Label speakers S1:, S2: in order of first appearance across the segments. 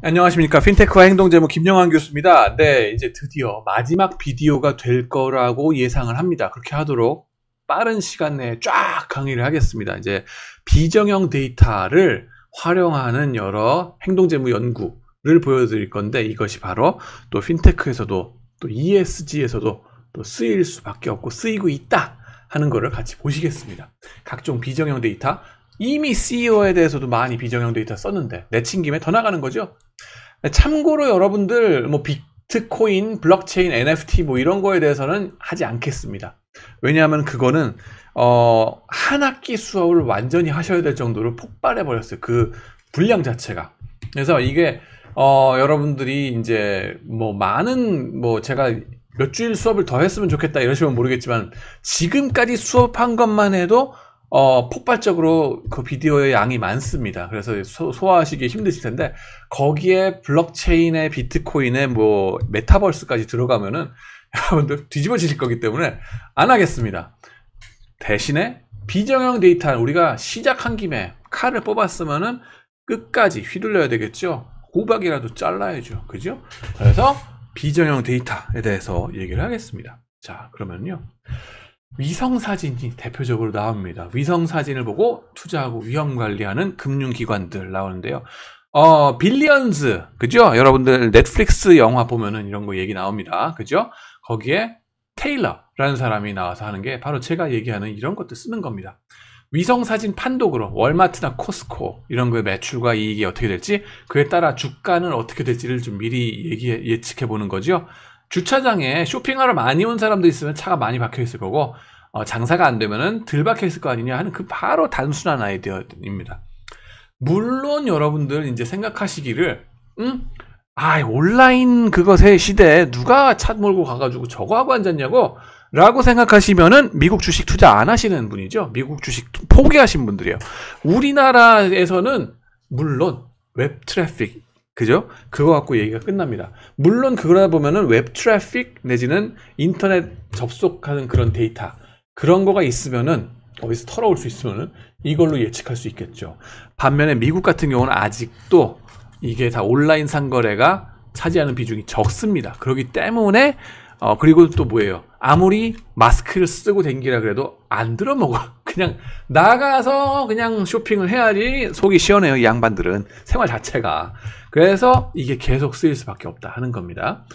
S1: 안녕하십니까. 핀테크와 행동재무 김영환 교수입니다. 네, 이제 드디어 마지막 비디오가 될 거라고 예상을 합니다. 그렇게 하도록 빠른 시간 내에 쫙 강의를 하겠습니다. 이제 비정형 데이터를 활용하는 여러 행동재무 연구를 보여드릴 건데, 이것이 바로 또 핀테크에서도 또 ESG에서도 또 쓰일 수밖에 없고 쓰이고 있다 하는 거를 같이 보시겠습니다. 각종 비정형 데이터, 이미 CEO에 대해서도 많이 비정형 데이터 썼는데 내친 김에 더 나가는 거죠. 참고로 여러분들 뭐 비트코인, 블록체인, NFT 뭐 이런 거에 대해서는 하지 않겠습니다. 왜냐하면 그거는 한 학기 수업을 완전히 하셔야 될 정도로 폭발해 버렸어요. 그 분량 자체가. 그래서 이게 여러분들이 이제 뭐 많은 뭐 제가 몇 주일 수업을 더 했으면 좋겠다 이러시면 모르겠지만, 지금까지 수업한 것만 해도 폭발적으로 그 비디오의 양이 많습니다. 그래서 소화하시기 힘드실 텐데, 거기에 블록체인에 비트코인에 뭐 메타버스까지 들어가면은 여러분들 뒤집어지실 거기 때문에 안 하겠습니다. 대신에 비정형 데이터, 우리가 시작한 김에 칼을 뽑았으면은 끝까지 휘둘려야 되겠죠. 호박이라도 잘라야죠. 그죠? 그래서 비정형 데이터에 대해서 얘기를 하겠습니다. 자, 그러면요. 위성사진이 대표적으로 나옵니다. 위성사진을 보고 투자하고 위험관리하는 금융기관들 나오는데요. 빌리언즈, 그죠? 여러분들 넷플릭스 영화 보면은 이런 거 얘기 나옵니다. 그죠? 거기에 테일러라는 사람이 나와서 하는 게 바로 제가 얘기하는 이런 것들 쓰는 겁니다. 위성사진 판독으로 월마트나 코스코 이런 거의 매출과 이익이 어떻게 될지, 그에 따라 주가는 어떻게 될지를 좀 미리 예측해 보는 거죠. 주차장에 쇼핑하러 많이 온 사람도 있으면 차가 많이 박혀 있을 거고, 장사가 안 되면은 덜 박혀 있을 거 아니냐 하는 그 바로 단순한 아이디어입니다. 물론 여러분들 이제 생각하시기를, 온라인 그것의 시대에 누가 차 몰고 가가지고 저거 하고 앉았냐고 라고 생각하시면은 미국 주식 투자 안 하시는 분이죠. 미국 주식 포기하신 분들이에요. 우리나라에서는 물론 웹 트래픽, 그죠? 그거 갖고 얘기가 끝납니다. 물론 그러다 보면은 웹 트래픽 내지는 인터넷 접속하는 그런 데이터, 그런 거가 있으면은, 어디서 털어올 수 있으면은 이걸로 예측할 수 있겠죠. 반면에 미국 같은 경우는 아직도 이게 다 온라인 상거래가 차지하는 비중이 적습니다. 그렇기 때문에 그리고 또 뭐예요? 아무리 마스크를 쓰고 댕기라 그래도 안 들어먹어. 그냥 나가서 그냥 쇼핑을 해야지 속이 시원해요, 이 양반들은. 생활 자체가. 그래서 이게 계속 쓰일 수밖에 없다 하는 겁니다.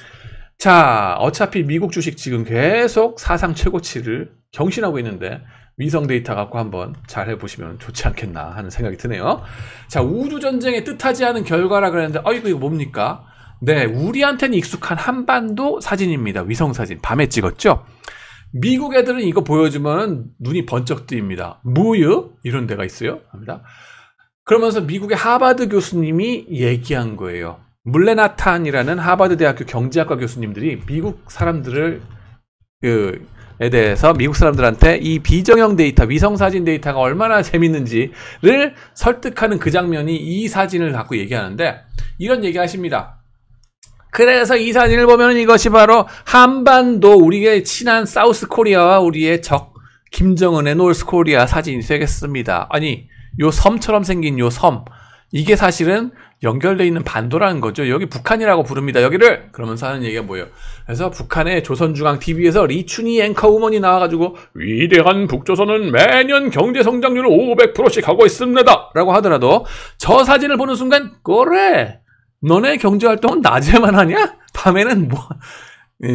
S1: 자, 어차피 미국 주식 지금 계속 사상 최고치를 경신하고 있는데 위성 데이터 갖고 한번 잘 해보시면 좋지 않겠나 하는 생각이 드네요. 자, 우주전쟁에 뜻하지 않은 결과라 그랬는데, 이거 뭡니까? 네, 우리한테는 익숙한 한반도 사진입니다. 위성사진. 밤에 찍었죠? 미국 애들은 이거 보여주면 눈이 번쩍 뜨입니다. 뭐요? 이런 데가 있어요. 합니다. 그러면서 미국의 하버드 교수님이 얘기한 거예요. 물레나탄이라는 하버드 대학교 경제학과 교수님들이 미국 사람들을 에 대해서 미국 사람들한테 이 비정형 데이터, 위성사진 데이터가 얼마나 재밌는지를 설득하는 그 장면이 이 사진을 갖고 얘기하는데, 이런 얘기 하십니다. 그래서 이 사진을 보면 이것이 바로 한반도, 우리의 친한 사우스 코리아와 우리의 적 김정은의 노스 코리아 사진이 되겠습니다. 아니, 요 섬처럼 생긴 요 섬, 이게 사실은 연결되어 있는 반도라는 거죠. 여기 북한이라고 부릅니다. 여기를. 그러면서 하는 얘기가 뭐예요? 그래서 북한의 조선중앙TV에서 리춘희 앵커우먼이 나와가지고 위대한 북조선은 매년 경제성장률을 500%씩 하고 있습니다 라고 하더라도, 저 사진을 보는 순간, 그래, 너네 경제활동은 낮에만 하냐? 밤에는 뭐,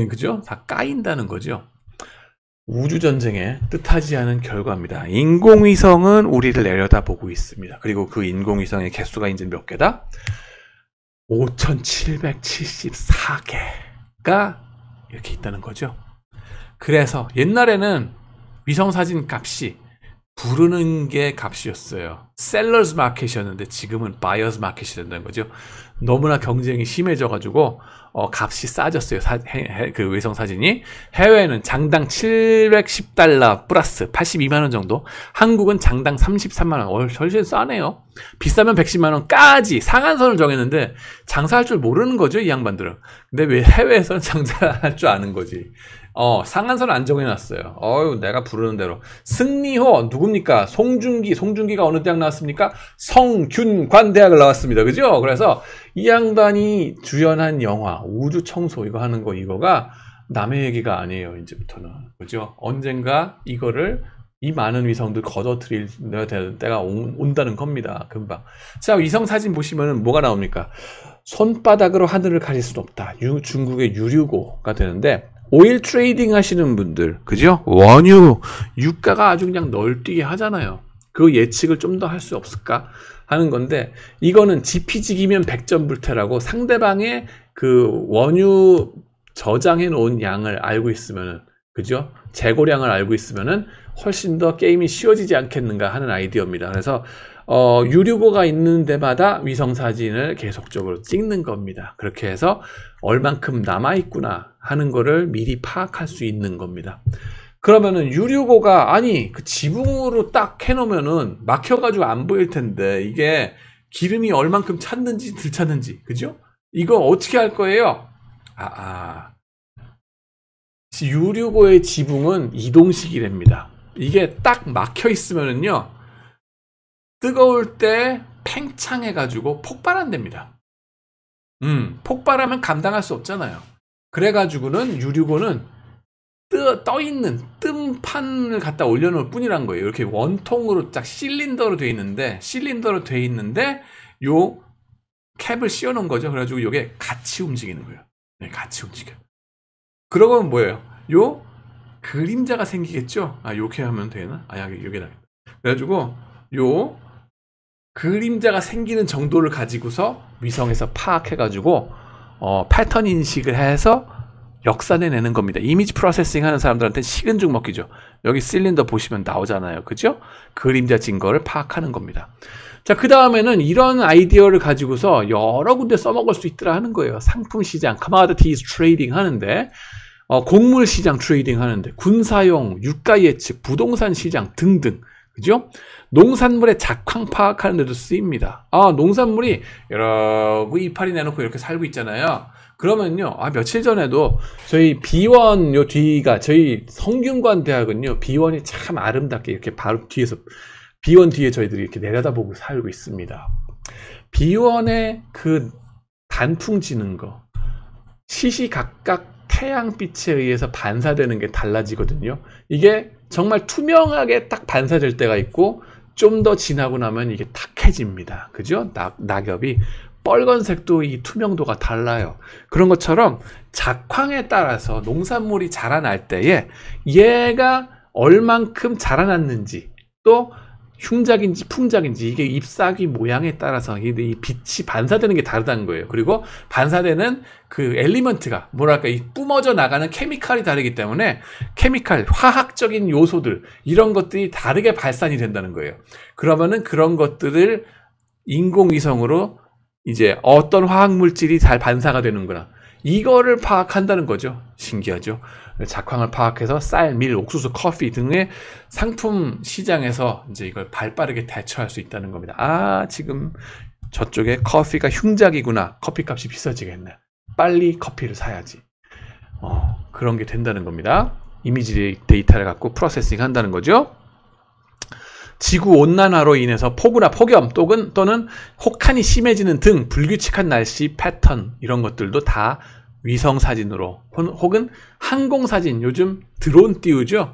S1: 그죠? 다 까인다는 거죠. 우주전쟁에 뜻하지 않은 결과입니다. 인공위성은 우리를 내려다보고 있습니다. 그리고 그 인공위성의 개수가 이제 몇 개다? 5,774개가 이렇게 있다는 거죠. 그래서 옛날에는 위성사진 값이 부르는 게 값이었어요. 셀러스 마켓이었는데 지금은 바이어스 마켓이 된다는 거죠. 너무나 경쟁이 심해져가지고 값이 싸졌어요. 그 위성사진이. 해외에는 장당 $710 플러스 82만원 정도, 한국은 장당 33만원. 훨씬 싸네요. 비싸면 110만원까지 상한선을 정했는데 장사할 줄 모르는 거죠, 이 양반들은. 근데 왜 해외에서는 장사할 줄 아는 거지. 상한선을 안 정해놨어요. 내가 부르는 대로. 승리호, 누굽니까? 송중기가 어느 대학 나왔습니까? 성균관 대학을 나왔습니다. 그죠? 그래서 이 양반이 주연한 영화, 우주청소 이거 하는 거, 이거가 남의 얘기가 아니에요, 이제부터는. 그죠? 언젠가 이거를 이 많은 위성들 걷어들일 때가 온다는 겁니다. 금방. 자, 위성 사진 보시면은 뭐가 나옵니까? 손바닥으로 하늘을 가릴 수는 없다. 중국의 유류고가 되는데, 오일 트레이딩 하시는 분들, 그죠? 원유, 유가가 아주 그냥 널뛰게 하잖아요. 그 예측을 좀 더 할 수 없을까 하는 건데, 이거는 지피지기면 백전불태라고 상대방의 그 원유 저장해 놓은 양을 알고 있으면은, 그죠? 재고량을 알고 있으면은 훨씬 더 게임이 쉬워지지 않겠는가 하는 아이디어입니다. 그래서 유류고가 있는 데마다 위성 사진을 계속적으로 찍는 겁니다. 그렇게 해서 얼만큼 남아있구나 하는 거를 미리 파악할 수 있는 겁니다. 그러면은 유류고가, 아니 그 지붕으로 딱 해놓으면은 막혀가지고 안 보일 텐데, 이게 기름이 얼만큼 찼는지 덜 찼는지, 그죠? 이거 어떻게 할 거예요? 유류고의 지붕은 이동식이랍니다. 이게 딱 막혀 있으면은요, 뜨거울 때 팽창해가지고 폭발한답니다. 폭발하면 감당할 수 없잖아요. 그래가지고는 유류고는 떠있는 뜸판을 갖다 올려놓을 뿐이란 거예요. 이렇게 원통으로 딱 실린더로 돼 있는데 요 캡을 씌워놓은 거죠. 그래가지고 이게 같이 움직이는 거예요. 네, 같이 움직여요. 그러면 뭐예요? 요 그림자가 생기겠죠? 요렇게 하면 되나? 여기다. 그래가지고 요 그림자가 생기는 정도를 가지고서 위성에서 파악해가지고 패턴 인식을 해서 역산해내는 겁니다. 이미지 프로세싱 하는 사람들한테 식은 죽 먹기죠. 여기 실린더 보시면 나오잖아요. 그죠? 그림자 증거를 파악하는 겁니다. 자, 그 다음에는 이런 아이디어를 가지고서 여러 군데 써먹을 수 있더라 하는 거예요. 상품 시장, commodities trading 하는데, 곡물 시장 트레이딩 하는데, 군사용, 유가 예측, 부동산 시장 등등. 그죠? 농산물의 작황 파악하는 데도 쓰입니다. 농산물이 여러 이파리 내놓고 이렇게 살고 있잖아요. 그러면요, 며칠 전에도 저희 비원 요 뒤가, 저희 성균관 대학은요, 비원이 참 아름답게 이렇게 바로 뒤에서, 비원 뒤에 저희들이 이렇게 내려다보고 살고 있습니다. 비원의 그 단풍 지는 거, 시시각각 태양빛에 의해서 반사되는 게 달라지거든요. 이게 정말 투명하게 딱 반사될 때가 있고, 좀 더 지나고 나면 이게 탁해집니다. 그죠? 낙엽이 빨간색도 이 투명도가 달라요. 그런 것처럼 작황에 따라서 농산물이 자라날 때에 얘가 얼만큼 자라났는지, 또 흉작인지 풍작인지, 이게 잎사귀 모양에 따라서 이 빛이 반사되는 게 다르다는 거예요. 그리고 반사되는 그 엘리먼트가 뭐랄까, 이 뿜어져 나가는 케미칼이 다르기 때문에 케미칼, 화학적인 요소들, 이런 것들이 다르게 발산이 된다는 거예요. 그러면은 그런 것들을 인공위성으로 이제 어떤 화학물질이 잘 반사가 되는구나, 이거를 파악한다는 거죠. 신기하죠? 작황을 파악해서 쌀, 밀, 옥수수, 커피 등의 상품 시장에서 이제 이걸 발빠르게 대처할 수 있다는 겁니다. 지금 저쪽에 커피가 흉작이구나. 커피 값이 비싸지겠네. 빨리 커피를 사야지. 그런 게 된다는 겁니다. 이미지 데이터를 갖고 프로세싱 한다는 거죠. 지구 온난화로 인해서 폭우나 폭염 또는 혹한이 심해지는 등 불규칙한 날씨 패턴, 이런 것들도 다 위성 사진으로 혹은 항공 사진, 요즘 드론 띄우죠.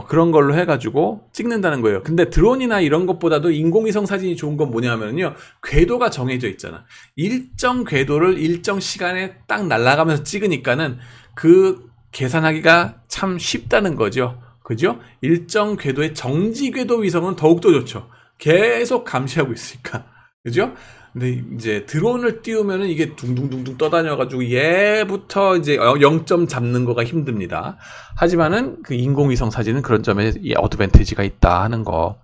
S1: 그런 걸로 해가지고 찍는다는 거예요. 근데 드론이나 이런 것보다도 인공위성 사진이 좋은 건 뭐냐면요, 궤도가 정해져 있잖아. 일정 궤도를 일정 시간에 딱 날아가면서 찍으니까는 그 계산하기가 참 쉽다는 거죠. 그죠? 일정 궤도의 정지 궤도 위성은 더욱더 좋죠. 계속 감시하고 있으니까. 그죠? 근데 이제 드론을 띄우면은 이게 둥둥둥둥 떠다녀가지고 얘부터 이제 0점 잡는 거가 힘듭니다. 하지만은 그 인공위성 사진은 그런 점에 이 어드밴티지가 있다 하는 거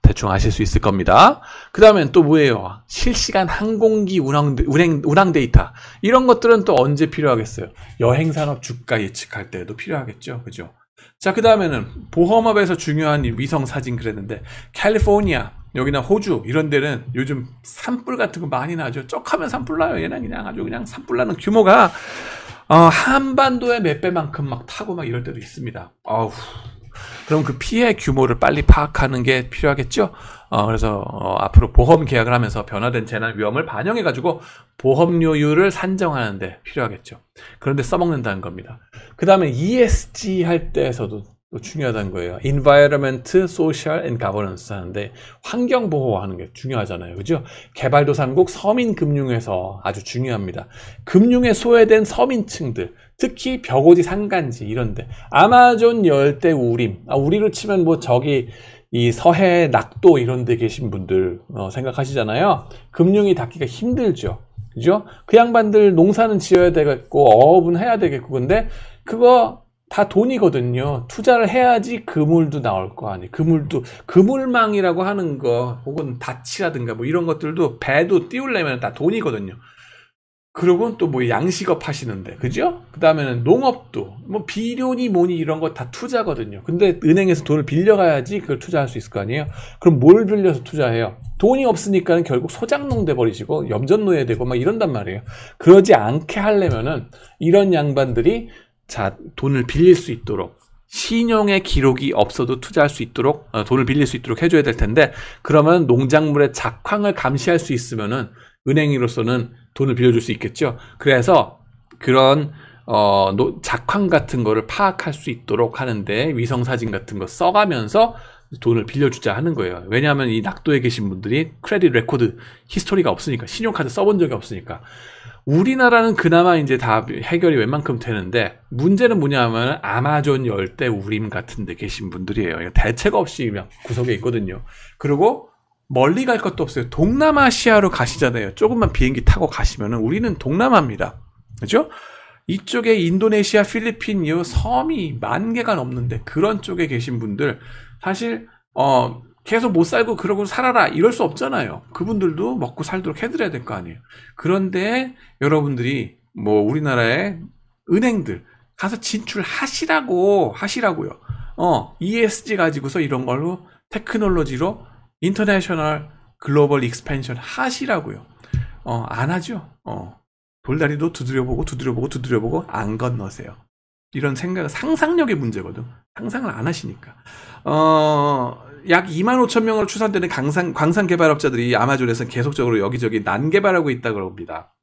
S1: 대충 아실 수 있을 겁니다. 그 다음엔 또 뭐예요? 실시간 항공기 운항 데이터. 이런 것들은 또 언제 필요하겠어요? 여행산업 주가 예측할 때도 필요하겠죠. 그죠? 자, 그 다음에는 보험업에서 중요한 위성 사진 그랬는데, 캘리포니아, 여기나 호주 이런 데는 요즘 산불 같은 거 많이 나죠. 쪽하면 산불 나요. 얘는 그냥 아주 그냥 산불 나는 규모가 한반도의 몇 배만큼 막 타고 막 이럴 때도 있습니다. 그럼 그 피해 규모를 빨리 파악하는 게 필요하겠죠? 그래서 앞으로 보험 계약을 하면서 변화된 재난 위험을 반영해가지고 보험료율을 산정하는데 필요하겠죠. 그런데 써먹는다는 겁니다. 그 다음에 ESG 할 때에서도 또 중요하다는 거예요. Environment, Social and Governance 하는데 환경 보호하는 게 중요하잖아요. 그죠? 개발도상국 서민금융에서 아주 중요합니다. 금융에 소외된 서민층들, 특히 벽오지 산간지 이런데 아마존 열대 우림, 우리로 치면 뭐 저기 이 서해 낙도 이런 데 계신 분들 생각하시잖아요. 금융이 닿기가 힘들죠. 그죠? 그 양반들 농사는 지어야 되겠고 어업은 해야 되겠고 근데 그거 다 돈이거든요. 투자를 해야지 그물도 나올 거 아니에요. 그물망이라고 하는 거 혹은 닻이라든가 뭐 이런 것들도 배도 띄우려면 다 돈이거든요. 그리고 또 뭐 양식업 하시는데, 그죠? 그 다음에는 농업도, 뭐 비료니 뭐니 이런 거 다 투자거든요. 근데 은행에서 돈을 빌려가야지 그걸 투자할 수 있을 거 아니에요? 그럼 뭘 빌려서 투자해요? 돈이 없으니까는 결국 소장농 돼버리시고 염전노예 되고 막 이런단 말이에요. 그러지 않게 하려면은 이런 양반들이 돈을 빌릴 수 있도록 신용의 기록이 없어도 투자할 수 있도록 돈을 빌릴 수 있도록 해줘야 될 텐데 그러면 농작물의 작황을 감시할 수 있으면은 은행으로서는 돈을 빌려줄 수 있겠죠. 그래서 그런 작황 같은 거를 파악할 수 있도록 하는데 위성사진 같은 거 써가면서 돈을 빌려주자 하는 거예요. 왜냐하면 이 낙도에 계신 분들이 크레딧 레코드 히스토리가 없으니까 신용카드 써본 적이 없으니까 우리나라는 그나마 이제 다 해결이 웬만큼 되는데 문제는 뭐냐면 아마존 열대 우림 같은 데 계신 분들이에요. 대책 없이 그냥 구석에 있거든요. 그리고 멀리 갈 것도 없어요. 동남아시아로 가시잖아요. 조금만 비행기 타고 가시면은 우리는 동남아입니다. 그죠? 이쪽에 인도네시아, 필리핀 이 섬이 10,000개가 넘는데 그런 쪽에 계신 분들 사실 계속 못 살고 그러고 살아라 이럴 수 없잖아요. 그분들도 먹고 살도록 해드려야 될 거 아니에요. 그런데 여러분들이 뭐 우리나라의 은행들 가서 진출하시라고요. ESG 가지고서 이런 걸로 테크놀로지로 인터내셔널 글로벌 익스펜션 하시라고요. 안 하죠. 돌다리도 두드려보고 안 건너세요. 이런 생각은 상상력의 문제거든. 상상을 안 하시니까. 약 25,000명으로 추산되는 광산 개발업자들이 아마존에서 계속적으로 여기저기 난개발하고 있다고 합니다.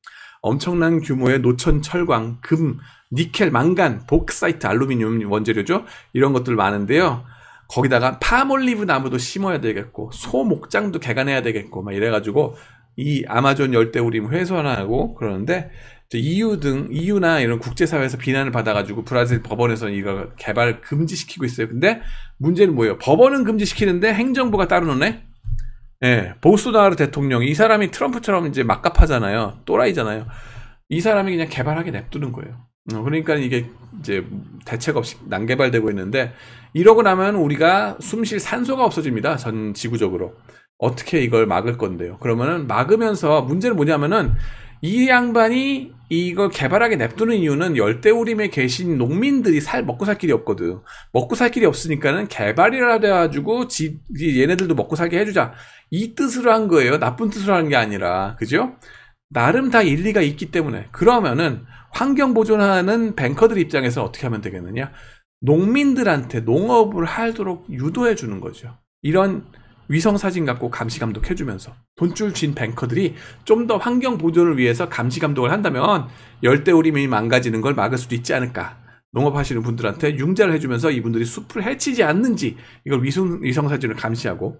S1: 엄청난 규모의 노천, 철광, 금, 니켈, 망간, 복사이트, 알루미늄 원재료죠. 이런 것들 많은데요. 거기다가 파몰리브 나무도 심어야 되겠고 소 목장도 개간해야 되겠고 막 이래가지고 이 아마존 열대우림 훼손하고 그러는데 EU나 이런 국제사회에서 비난을 받아가지고 브라질 법원에서 이거 개발 금지시키고 있어요. 근데 문제는 뭐예요? 법원은 금지시키는데 행정부가 따로 노네? 예, 보소나루 대통령 이 사람이 트럼프처럼 이제 막갑하잖아요. 또라이잖아요. 이 사람이 그냥 개발하게 냅두는 거예요. 그러니까 이게 이제 대책 없이 난개발되고 있는데 이러고 나면 우리가 숨쉴 산소가 없어집니다. 전 지구적으로. 어떻게 이걸 막을 건데요? 그러면은 막으면서 문제는 뭐냐면은 이 양반이 이거 개발하게 냅두는 이유는 열대우림에 계신 농민들이 먹고 살 길이 없거든. 먹고 살 길이 없으니까는 개발이라도 해가지고 얘네들도 먹고 살게 해주자. 이 뜻으로 한 거예요. 나쁜 뜻으로 한 게 아니라. 그죠? 나름 다 일리가 있기 때문에. 그러면은 환경 보존하는 뱅커들 입장에서 어떻게 하면 되겠느냐? 농민들한테 농업을 하도록 유도해 주는 거죠. 이런 위성사진 갖고 감시 감독해주면서 돈줄 쥔 뱅커들이 좀 더 환경 보존을 위해서 감시 감독을 한다면 열대우림이 망가지는 걸 막을 수도 있지 않을까. 농업하시는 분들한테 융자를 해주면서 이분들이 숲을 해치지 않는지 이걸 위성사진을 감시하고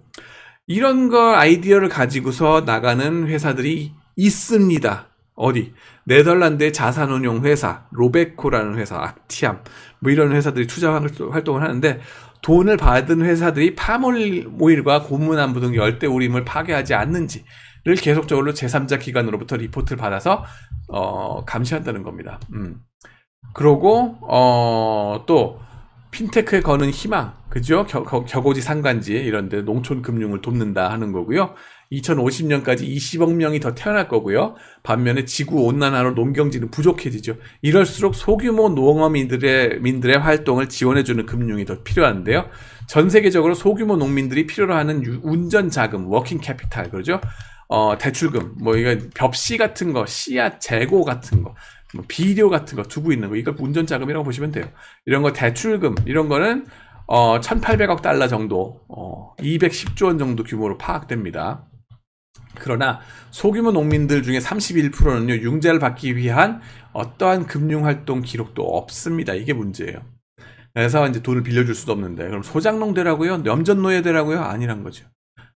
S1: 이런 거 아이디어를 가지고서 나가는 회사들이 있습니다. 어디? 네덜란드의 자산운용 회사, 로베코라는 회사, 악티암 뭐 이런 회사들이 투자 활동을 하는데 돈을 받은 회사들이 파몰오일과 고무나무 등 열대우림을 파괴하지 않는지를 계속적으로 제3자 기관으로부터 리포트를 받아서 감시한다는 겁니다. 그러고 또 핀테크에 거는 희망, 그죠? 격오지 산간지 이런 데 농촌 금융을 돕는다 하는 거고요. 2050년까지 20억 명이 더 태어날 거고요. 반면에 지구 온난화로 농경지는 부족해지죠. 이럴수록 소규모 농어민들의 활동을 지원해주는 금융이 더 필요한데요. 전 세계적으로 소규모 농민들이 필요로 하는 운전 자금, 워킹 캐피탈, 그러죠? 대출금, 뭐 이거 벽시 같은 거, 씨앗 재고 같은 거, 뭐 비료 같은 거 두고 있는 거, 이걸 운전자금이라고 보시면 돼요. 이런 거 대출금, 이런 거는 1800억 달러 정도, 210조 원 정도 규모로 파악됩니다. 그러나 소규모 농민들 중에 31%는요, 융자를 받기 위한 어떠한 금융활동 기록도 없습니다. 이게 문제예요. 그래서 이제 돈을 빌려줄 수도 없는데, 그럼 소장농 되라고요? 염전노예 되라고요? 아니란 거죠.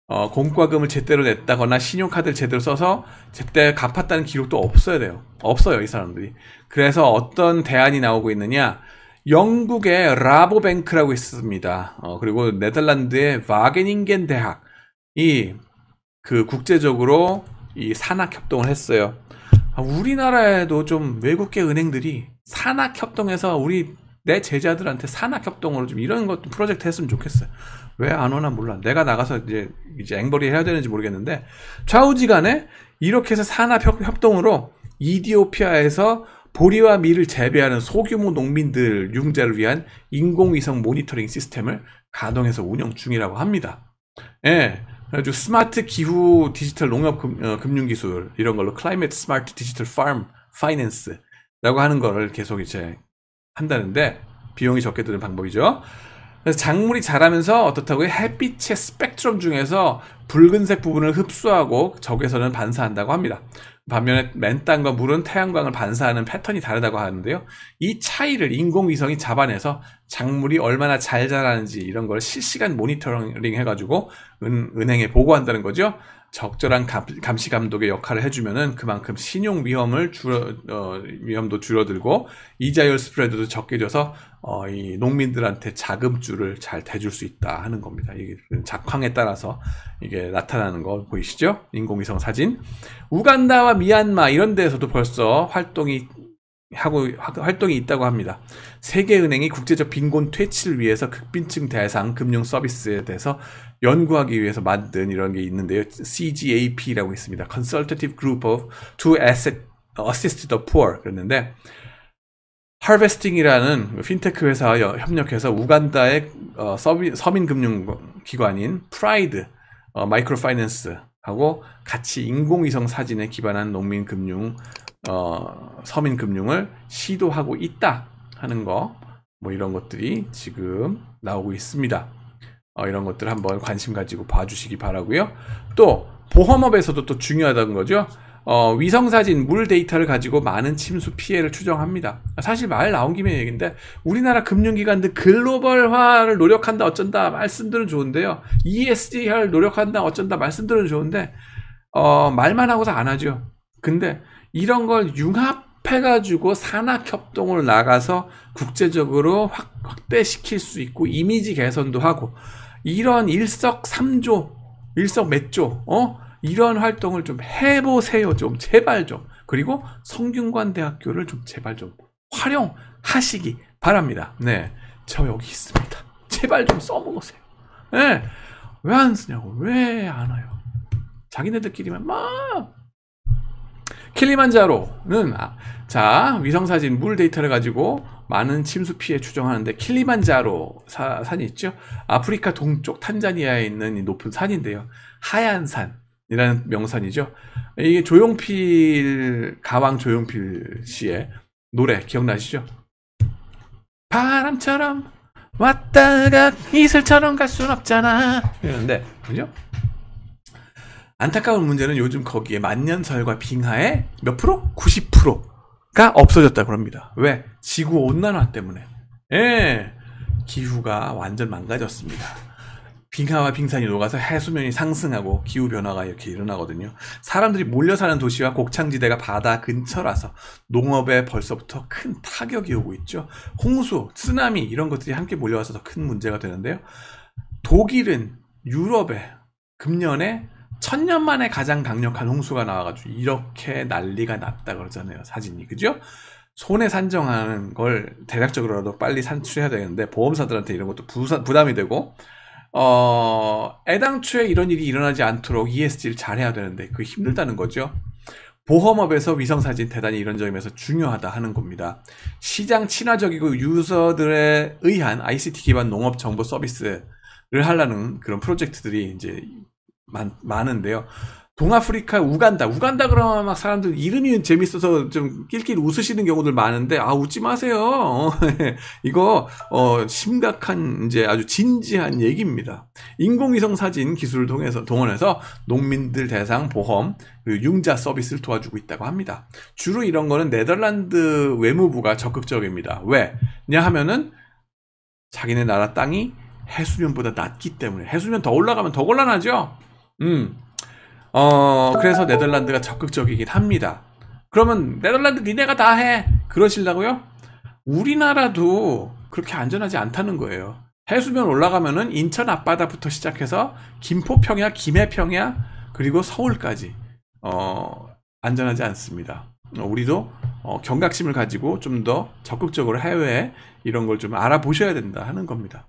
S1: 공과금을 제대로 냈다거나 신용카드를 제대로 써서 제때 갚았다는 기록도 없어야 돼요. 없어요, 이 사람들이. 그래서 어떤 대안이 나오고 있느냐? 영국의 라보뱅크라고 있습니다. 그리고 네덜란드의 와게닝겐 대학이 그 국제적으로 이 산학협동을 했어요. 우리나라에도 좀 외국계 은행들이 산학협동해서 내 제자들한테 산학협동으로 좀 이런 것도 프로젝트 했으면 좋겠어요. 왜 안 오나 몰라. 내가 나가서 이제 앵벌이 해야 되는지 모르겠는데, 좌우지간에 이렇게 해서 산학협동으로 이디오피아에서 보리와 밀을 재배하는 소규모 농민들 융자를 위한 인공위성 모니터링 시스템을 가동해서 운영 중이라고 합니다. 예. 그래가지고 스마트 기후 디지털 농업 금융기술, 이런 걸로 클라이메트 스마트 디지털 팜 파이낸스라고 하는 거를 계속 이제 한다는데, 비용이 적게 드는 방법이죠. 그래서 작물이 자라면서 어떻다고요? 햇빛의 스펙트럼 중에서 붉은색 부분을 흡수하고 적외선을 반사한다고 합니다. 반면에 맨땅과 물은 태양광을 반사하는 패턴이 다르다고 하는데요. 이 차이를 인공위성이 잡아내서 작물이 얼마나 잘 자라는지 이런 걸 실시간 모니터링 해가지고 은행에 보고한다는 거죠. 적절한 감시 감독의 역할을 해주면은 그만큼 신용 위험도 줄어들고 이자율 스프레드도 적게 줘서 이 농민들한테 자금줄을 잘 대줄 수 있다 하는 겁니다. 이게 작황에 따라서 이게 나타나는 거 보이시죠? 인공위성 사진. 우간다와 미얀마 이런 데에서도 벌써 활동이 있다고 합니다. 세계은행이 국제적 빈곤 퇴치를 위해서 극빈층 대상 금융 서비스에 대해서 연구하기 위해서 만든 이런 게 있는데요. CGAP라고 있습니다. Consultative Group to Assist the Poor. 그랬는데, 하베스팅이라는 핀테크 회사와 협력해서 우간다의 서민금융기관인 프라이드 마이크로파이낸스하고 같이 인공위성 사진에 기반한 서민금융을 시도하고 있다 하는 거, 뭐 이런 것들이 지금 나오고 있습니다. 이런 것들 한번 관심 가지고 봐주시기 바라고요. 또 보험업에서도 또 중요하다는 거죠. 위성사진, 물 데이터를 가지고 많은 침수 피해를 추정합니다. 사실 말 나온 김에 얘기인데, 우리나라 금융기관들 글로벌화를 노력한다 어쩐다 말씀들은 좋은데요. ESG를 노력한다 어쩐다 말씀들은 좋은데, 말만 하고서 안 하죠. 근데 이런 걸 융합해가지고 산학협동을 나가서 국제적으로 확대시킬 수 있고 이미지 개선도 하고, 이런 일석삼조, 일석몇조, 이런 활동을 좀 해보세요. 좀 제발 좀. 그리고 성균관대학교를 좀 제발 좀 활용하시기 바랍니다. 네, 저 여기 있습니다. 제발 좀 써먹으세요. 네, 왜 안 쓰냐고. 왜 안 와요? 자기네들끼리만 막. 킬리만자로는 위성사진 물 데이터를 가지고 많은 침수 피해 추정하는데, 킬리만자로 산이 있죠. 아프리카 동쪽 탄자니아에 있는 이 높은 산인데요. 하얀 산이라는 명산이죠. 이게 가왕 조용필 씨의 노래 기억나시죠? 바람처럼 왔다가 이슬처럼 갈 순 없잖아 이러는데, 그죠? 안타까운 문제는 요즘 거기에 만년설과 빙하의 몇 프로? 90%가 없어졌다고 합니다. 왜? 지구온난화 때문에. 예, 기후가 완전 망가졌습니다. 빙하와 빙산이 녹아서 해수면이 상승하고 기후변화가 이렇게 일어나거든요. 사람들이 몰려 사는 도시와 곡창지대가 바다 근처라서 농업에 벌써부터 큰 타격이 오고 있죠. 홍수, 쓰나미 이런 것들이 함께 몰려와서 더 큰 문제가 되는데요. 독일은 유럽에 금년에 1000년 만에 가장 강력한 홍수가 나와가지고 이렇게 난리가 났다 그러잖아요. 사진이. 그죠? 손해 산정하는 걸 대략적으로라도 빨리 산출해야 되는데, 보험사들한테 이런 것도 부담이 되고, 애당초에 이런 일이 일어나지 않도록 ESG를 잘 해야 되는데 그게 힘들다는 거죠. 보험업에서 위성사진 대단히 이런 점에서 중요하다 하는 겁니다. 시장 친화적이고 유저들에 의한 ICT 기반 농업 정보 서비스를 하려는 그런 프로젝트들이 이제 많은데요. 동아프리카 우간다 그러면 막 사람들 이름이 재밌어서 좀 낄낄 웃으시는 경우들 많은데, 웃지 마세요. 이거 심각한 이제 아주 진지한 얘기입니다. 인공위성 사진 기술을 동원해서 농민들 대상 보험, 융자 서비스를 도와주고 있다고 합니다. 주로 이런 거는 네덜란드 외무부가 적극적입니다. 왜냐 하면은 자기네 나라 땅이 해수면보다 낮기 때문에. 해수면 더 올라가면 더 곤란하죠. 그래서 네덜란드가 적극적이긴 합니다. 그러면 네덜란드 니네가 다 해. 그러시려고요? 우리나라도 그렇게 안전하지 않다는 거예요. 해수면 올라가면은 인천 앞바다부터 시작해서 김포평야, 김해평야, 그리고 서울까지 안전하지 않습니다. 우리도 경각심을 가지고 좀 더 적극적으로 해외에 이런 걸 좀 알아보셔야 된다 하는 겁니다.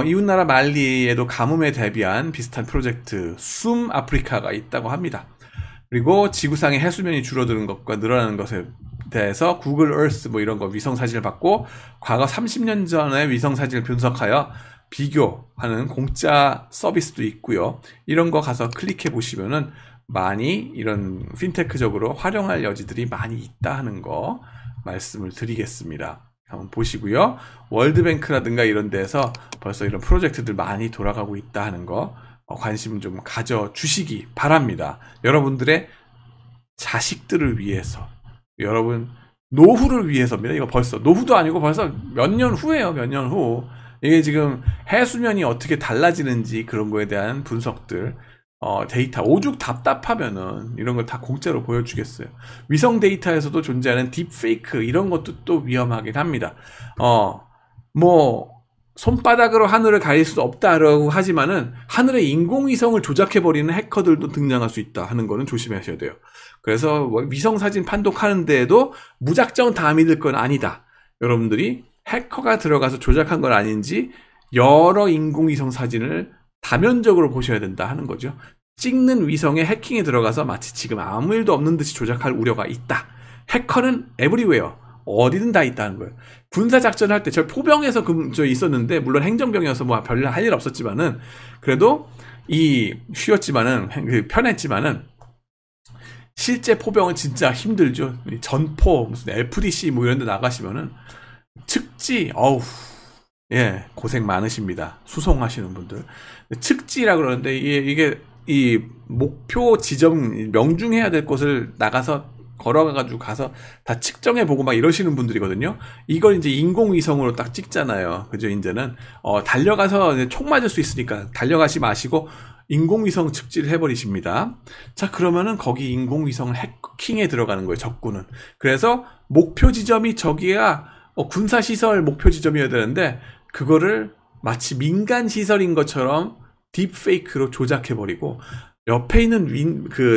S1: 이웃나라 말리에도 가뭄에 대비한 비슷한 프로젝트 숨 아프리카가 있다고 합니다. 그리고 지구상의 해수면이 줄어드는 것과 늘어나는 것에 대해서 구글 얼스 뭐 이런 거 위성 사진을 받고 과거 30년 전의 위성 사진을 분석하여 비교하는 공짜 서비스도 있고요. 이런 거 가서 클릭해 보시면은 많이 이런 핀테크적으로 활용할 여지들이 많이 있다 하는 거 말씀을 드리겠습니다. 한번 보시고요. 월드뱅크라든가 이런 데서 벌써 이런 프로젝트들 많이 돌아가고 있다 하는 거 관심 좀 가져주시기 바랍니다. 여러분들의 자식들을 위해서, 여러분 노후를 위해서입니다. 이거 벌써 노후도 아니고 벌써 몇 년 후예요. 몇 년 후. 이게 지금 해수면이 어떻게 달라지는지 그런 거에 대한 분석들, 데이터 오죽 답답하면은 이런 걸 다 공짜로 보여주겠어요. 위성 데이터에서도 존재하는 딥페이크 이런 것도 또 위험하긴 합니다. 뭐 손바닥으로 하늘을 가릴 수 없다라고 하지만은 하늘에 인공위성을 조작해버리는 해커들도 등장할 수 있다 하는 거는 조심하셔야 돼요. 그래서 위성 사진 판독하는 데에도 무작정 다 믿을 건 아니다. 여러분들이 해커가 들어가서 조작한 건 아닌지 여러 인공위성 사진을 다면적으로 보셔야 된다 하는 거죠. 찍는 위성에 해킹이 들어가서 마치 지금 아무 일도 없는 듯이 조작할 우려가 있다. 해커는 에브리웨어 어디든 다 있다는 거예요. 군사작전을 할 때 저 포병에서 있었는데 물론 행정병이어서 뭐 별로 할 일 없었지만은 그래도 쉬웠지만은 편했지만은 실제 포병은 진짜 힘들죠. 전포 무슨 FDC 뭐 이런 데 나가시면은 측지 고생 많으십니다. 수송하시는 분들. 측지라 그러는데 이게 이 목표 지점 명중해야 될 곳을 나가서 걸어가가지고 가서 다 측정해보고 막 이러시는 분들이거든요. 이걸 이제 인공위성으로 딱 찍잖아요. 그죠? 이제는 달려가서 총 맞을 수 있으니까 달려가시 마시고 인공위성 측지를 해버리십니다. 자, 그러면은 거기 인공위성을 해킹에 들어가는 거예요. 적군은. 그래서 목표 지점이 저기가 군사시설 목표 지점이어야 되는데 그거를 마치 민간 시설인 것처럼 딥페이크로 조작해버리고 옆에 있는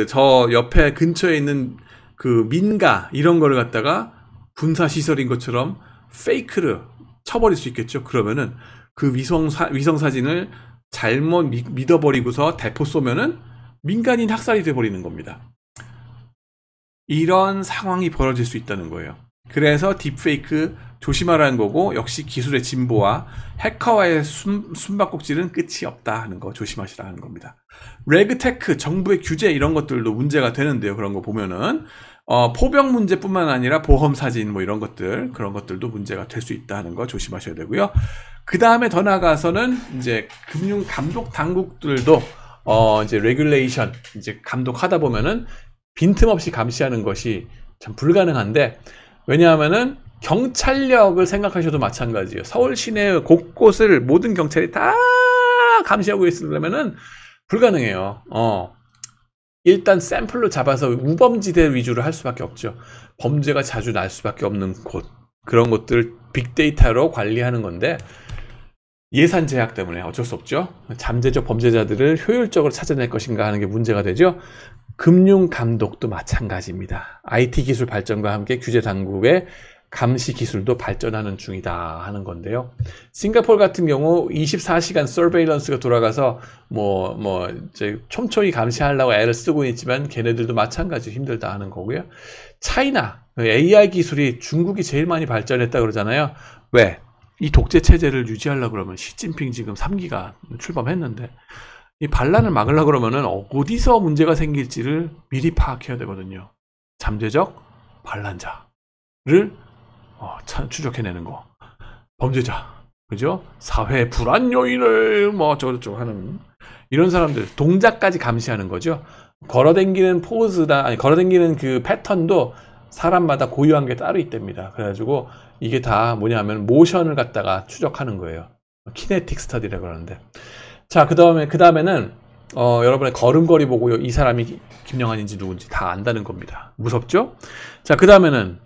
S1: 저 옆에 근처에 있는 그 민가 이런 거를 갖다가 군사시설인 것처럼 페이크를 쳐버릴 수 있겠죠. 그러면은 그 위성 사진을 잘못 믿어버리고서 대포 쏘면은 민간인 학살이 돼버리는 겁니다. 이런 상황이 벌어질 수 있다는 거예요. 그래서 딥페이크 조심하라는 거고 역시 기술의 진보와 해커와의 숨바꼭질은 끝이 없다 하는 거 조심하시라는 겁니다. 레그테크, 정부의 규제 이런 것들도 문제가 되는데요. 그런 거 보면은 포병 문제뿐만 아니라 보험 사진 뭐 이런 것들 그런 것들도 문제가 될 수 있다 하는 거 조심하셔야 되고요. 그 다음에 더 나아가서는 이제 금융 감독 당국들도 이제 레귤레이션 이제 감독하다 보면은 빈틈없이 감시하는 것이 참 불가능한데 왜냐하면은 경찰력을 생각하셔도 마찬가지예요. 서울 시내 곳곳을 모든 경찰이 다 감시하고 있으려면은 불가능해요. 일단 샘플로 잡아서 우범지대 위주로 할 수밖에 없죠. 범죄가 자주 날 수밖에 없는 곳 그런 것들 빅데이터로 관리하는 건데 예산 제약 때문에 어쩔 수 없죠. 잠재적 범죄자들을 효율적으로 찾아낼 것인가 하는 게 문제가 되죠. 금융 감독도 마찬가지입니다. IT 기술 발전과 함께 규제 당국의 감시 기술도 발전하는 중이다 하는 건데요. 싱가포르 같은 경우 24시간 서베일런스가 돌아가서 이제 촘촘히 감시하려고 애를 쓰고 있지만 걔네들도 마찬가지로 힘들다 하는 거고요. 차이나 AI 기술이 중국이 제일 많이 발전했다 그러잖아요. 왜? 이 독재 체제를 유지하려고 그러면 시진핑 지금 3기가 출범했는데 이 반란을 막으려고 그러면은 어디서 문제가 생길지를 미리 파악해야 되거든요. 잠재적 반란자를 추적해내는 거. 범죄자. 그죠? 사회 불안 요인을 뭐 어쩌고저쩌고 하는 이런 사람들 동작까지 감시하는 거죠. 걸어댕기는 포즈다, 아니 걸어댕기는 그 패턴도 사람마다 고유한 게 따로 있답니다. 그래가지고 이게 다 뭐냐면 모션을 갖다가 추적하는 거예요. 키네틱 스터디라고 그러는데. 자, 그 다음에는 여러분의 걸음걸이 보고 이 사람이 김영환인지 누군지 다 안다는 겁니다. 무섭죠? 자, 그 다음에는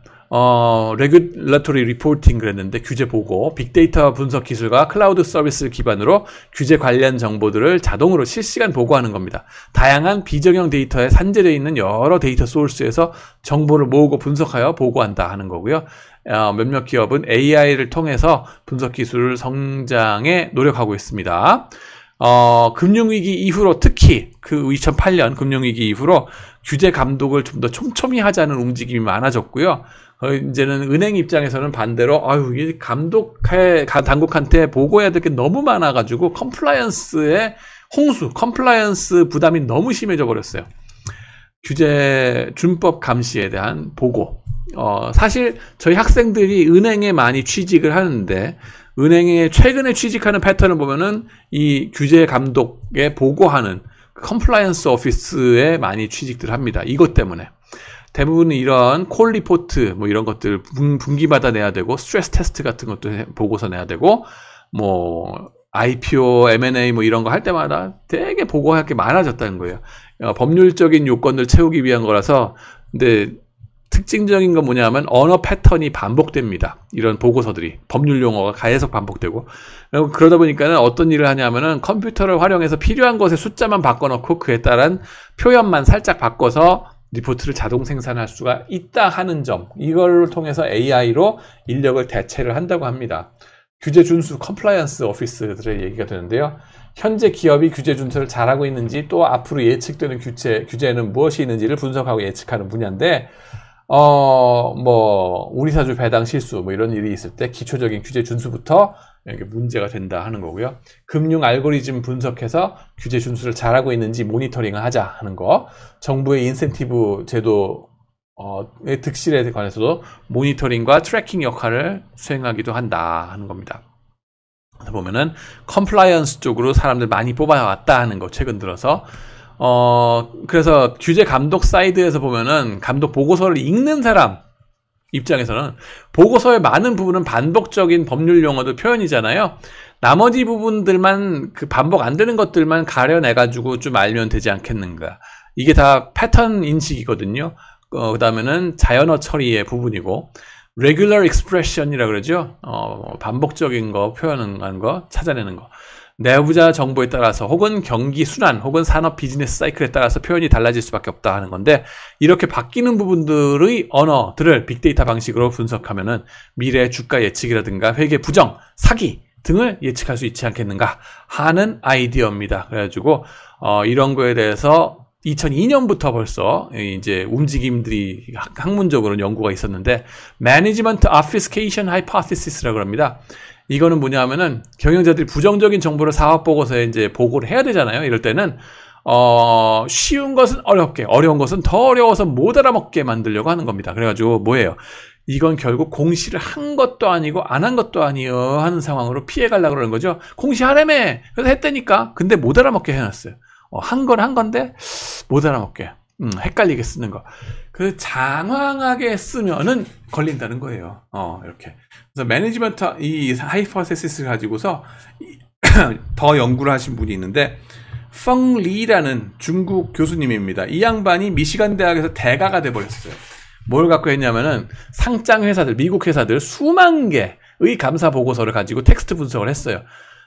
S1: regulatory reporting 그랬는데 규제 보고, 빅데이터 분석 기술과 클라우드 서비스를 기반으로 규제 관련 정보들을 자동으로 실시간 보고하는 겁니다. 다양한 비정형 데이터에 산재되어 있는 여러 데이터 소스에서 정보를 모으고 분석하여 보고한다 하는 거고요. 몇몇 기업은 AI를 통해서 분석 기술 성장에 노력하고 있습니다. 금융위기 이후로 특히 그 2008년 금융위기 이후로 규제 감독을 좀 더 촘촘히 하자는 움직임이 많아졌고요. 이제는 은행 입장에서는 반대로 이 당국한테 보고해야 될 게 너무 많아가지고 컴플라이언스의 컴플라이언스 부담이 너무 심해져 버렸어요. 규제 준법 감시에 대한 보고. 사실 저희 학생들이 은행에 많이 취직을 하는데 은행에 최근에 취직하는 패턴을 보면은 이 규제 감독에 보고하는 컴플라이언스 오피스에 많이 취직들 합니다. 이것 때문에. 대부분 이런 콜 리포트 뭐 이런 것들 분기마다 내야 되고 스트레스 테스트 같은 것도 보고서 내야 되고 뭐 IPO, M&A 뭐 이런 거 할 때마다 되게 보고할 게 많아졌다는 거예요. 법률적인 요건을 채우기 위한 거라서. 근데 특징적인 건 뭐냐면 언어 패턴이 반복됩니다. 이런 보고서들이 법률 용어가 계속 반복되고, 그러다 보니까는 어떤 일을 하냐면은 컴퓨터를 활용해서 필요한 것에 숫자만 바꿔놓고 그에 따른 표현만 살짝 바꿔서 리포트를 자동 생산할 수가 있다 하는 점, 이걸 통해서 AI로 인력을 대체를 한다고 합니다. 규제 준수 컴플라이언스 오피스들의 얘기가 되는데요. 현재 기업이 규제 준수를 잘하고 있는지, 또 앞으로 예측되는 규제에는 무엇이 있는지를 분석하고 예측하는 분야인데, 우리 사주 배당 실수 뭐 이런 일이 있을 때 기초적인 규제 준수부터 이렇게 문제가 된다 하는 거고요. 금융 알고리즘 분석해서 규제 준수를 잘하고 있는지 모니터링을 하자 하는 거. 정부의 인센티브 제도의 득실에 관해서도 모니터링과 트래킹 역할을 수행하기도 한다 하는 겁니다. 그래서 보면은 컴플라이언스 쪽으로 사람들 많이 뽑아왔다 하는 거, 최근 들어서. 그래서 규제 감독 사이드에서 보면은 감독 보고서를 읽는 사람 입장에서는 보고서의 많은 부분은 반복적인 법률 용어도 표현이잖아요. 나머지 부분들만, 그 반복 안 되는 것들만 가려내가지고 좀 알면 되지 않겠는가. 이게 다 패턴 인식이거든요. 그 다음에는 자연어 처리의 부분이고, regular expression이라고 그러죠. 반복적인 거, 표현한 거, 찾아내는 거. 내부자 정보에 따라서 혹은 경기 순환 혹은 산업 비즈니스 사이클에 따라서 표현이 달라질 수밖에 없다 하는 건데, 이렇게 바뀌는 부분들의 언어들을 빅데이터 방식으로 분석하면은 미래 주가 예측이라든가 회계 부정, 사기 등을 예측할 수 있지 않겠는가 하는 아이디어입니다. 그래가지고 이런 거에 대해서 2002년부터 벌써 이제 움직임들이 학문적으로 연구가 있었는데, Management Obfuscation Hypothesis라고 합니다. 이거는 뭐냐면은 경영자들이 부정적인 정보를 사업 보고서에 이제 보고를 해야 되잖아요. 이럴 때는 쉬운 것은 어렵게, 어려운 것은 더 어려워서 못 알아먹게 만들려고 하는 겁니다. 그래가지고 뭐예요? 이건 결국 공시를 한 것도 아니고 안 한 것도 아니요 하는 상황으로 피해가려고 그러는 거죠. 공시하라며! 그래서 했다니까. 근데 못 알아먹게 해놨어요. 한 건 한 건데 못 알아먹게. 헷갈리게 쓰는 거. 그 장황하게 쓰면은 걸린다는 거예요. 이렇게. 그래서 매니지먼트 이 하이퍼세시스를 가지고서 더 연구를 하신 분이 있는데, 펑리라는 중국 교수님입니다. 이 양반이 미시간 대학에서 대가가 돼버렸어요. 뭘 갖고 했냐면은 상장 회사들, 미국 회사들 수만 개의 감사 보고서를 가지고 텍스트 분석을 했어요.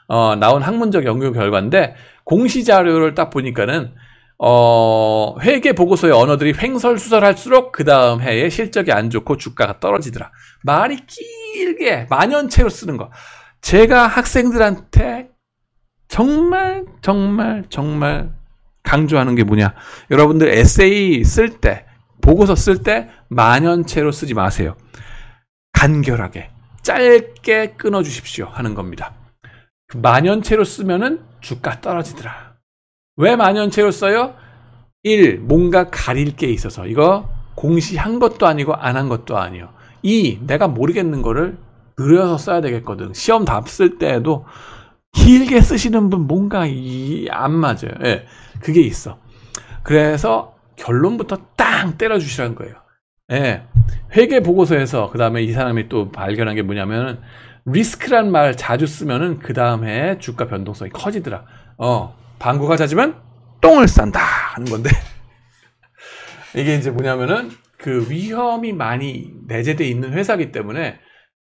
S1: 나온 학문적 연구 결과인데, 공시 자료를 딱 보니까는 회계 보고서의 언어들이 횡설수설할수록 그 다음 해에 실적이 안 좋고 주가가 떨어지더라. 말이 길게 만연체로 쓰는 거. 제가 학생들한테 정말 강조하는 게 뭐냐. 여러분들 에세이 쓸 때, 보고서 쓸 때 만연체로 쓰지 마세요. 간결하게, 짧게 끊어주십시오 하는 겁니다. 만연체로 쓰면은 주가 떨어지더라. 왜 만연체로 써요? 1. 뭔가 가릴 게 있어서. 이거 공시한 것도 아니고 안 한 것도 아니에요. 2. 내가 모르겠는 거를 늘려서 써야 되겠거든. 시험 답 쓸 때에도 길게 쓰시는 분 뭔가 안 맞아요. 예, 그게 있어. 그래서 결론부터 땅 때려주시라는 거예요. 예, 회계 보고서에서 그 다음에 이 사람이 또 발견한 게 뭐냐면 리스크란 말 자주 쓰면은 그 다음에 주가 변동성이 커지더라. 방구가 잦으면 똥을 싼다 하는 건데 이게 이제 뭐냐면은 그 위험이 많이 내재되어 있는 회사이기 때문에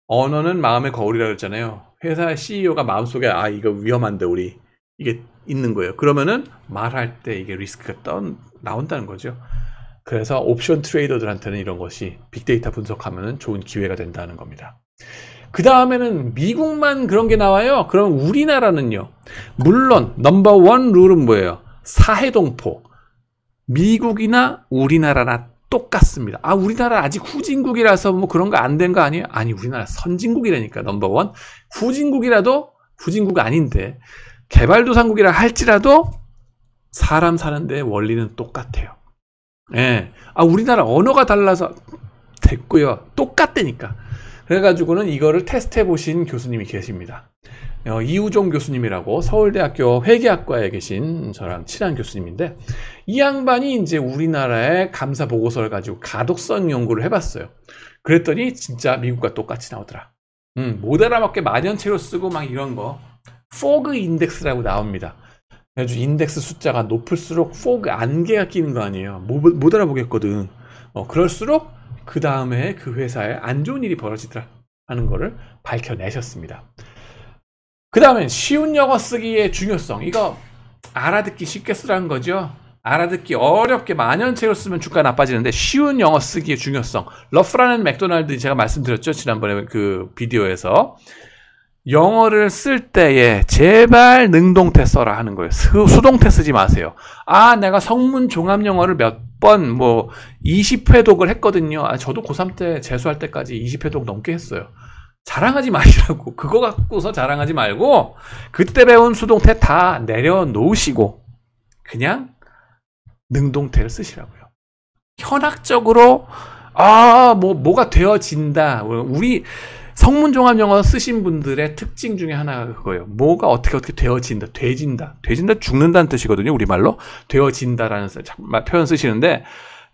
S1: 언어는 마음의 거울이라고 그랬잖아요. 회사 CEO가 마음속에 이거 위험한데 우리 이게 있는 거예요. 그러면은 말할 때 이게 리스크가 나온다는 거죠. 그래서 옵션 트레이더들한테는 이런 것이 빅데이터 분석하면 좋은 기회가 된다는 겁니다. 그 다음에는 미국만 그런 게 나와요. 그럼 우리나라는요. 물론 넘버원 룰은 뭐예요? 사해동포. 미국이나 우리나라나 똑같습니다. 우리나라 아직 후진국이라서 뭐 그런 거 안 된 거 아니에요? 아니, 우리나라 선진국이라니까, 넘버원. 후진국이라도 후진국 아닌데 개발도상국이라 할지라도 사람 사는데 원리는 똑같아요. 예. 우리나라 언어가 달라서 됐고요. 똑같다니까. 그래가지고는 이거를 테스트해 보신 교수님이 계십니다. 이우종 교수님이라고 서울대학교 회계학과에 계신 저랑 친한 교수님인데, 이 양반이 이제 우리나라의 감사 보고서를 가지고 가독성 연구를 해봤어요. 그랬더니 진짜 미국과 똑같이 나오더라. 못 알아먹게 만연체로 쓰고 막 이런 거 포그 인덱스라고 나옵니다. 아주 인덱스 숫자가 높을수록 포그 안개가 끼는 거 아니에요. 못 알아보겠거든. 그럴수록 그 다음에 그 회사에 안 좋은 일이 벌어지더라 하는 거를 밝혀내셨습니다. 그 다음엔 쉬운 영어 쓰기의 중요성. 이거 알아듣기 쉽게 쓰라는 거죠. 알아듣기 어렵게 만연체로 쓰면 주가 나빠지는데 쉬운 영어 쓰기의 중요성. 러프라는 맥도날드 제가 말씀드렸죠. 지난번에 그 비디오에서. 영어를 쓸 때에 제발 능동태 써라 하는 거예요. 수동태 쓰지 마세요. 내가 성문 종합 영어를 몇 번 20회 독을 했거든요. 저도 고3 때 재수할 때까지 20회 독 넘게 했어요. 자랑하지 마시라고. 그거 갖고서 자랑하지 말고 그때 배운 수동태 다 내려놓으시고 그냥 능동태를 쓰시라고요. 현학적으로 뭐가 되어진다. 우리 성문종합영어 쓰신 분들의 특징 중에 하나가 그거예요. 뭐가 어떻게 되어진다. 돼진다. 죽는다는 뜻이거든요. 우리말로. 되어진다라는 표현 쓰시는데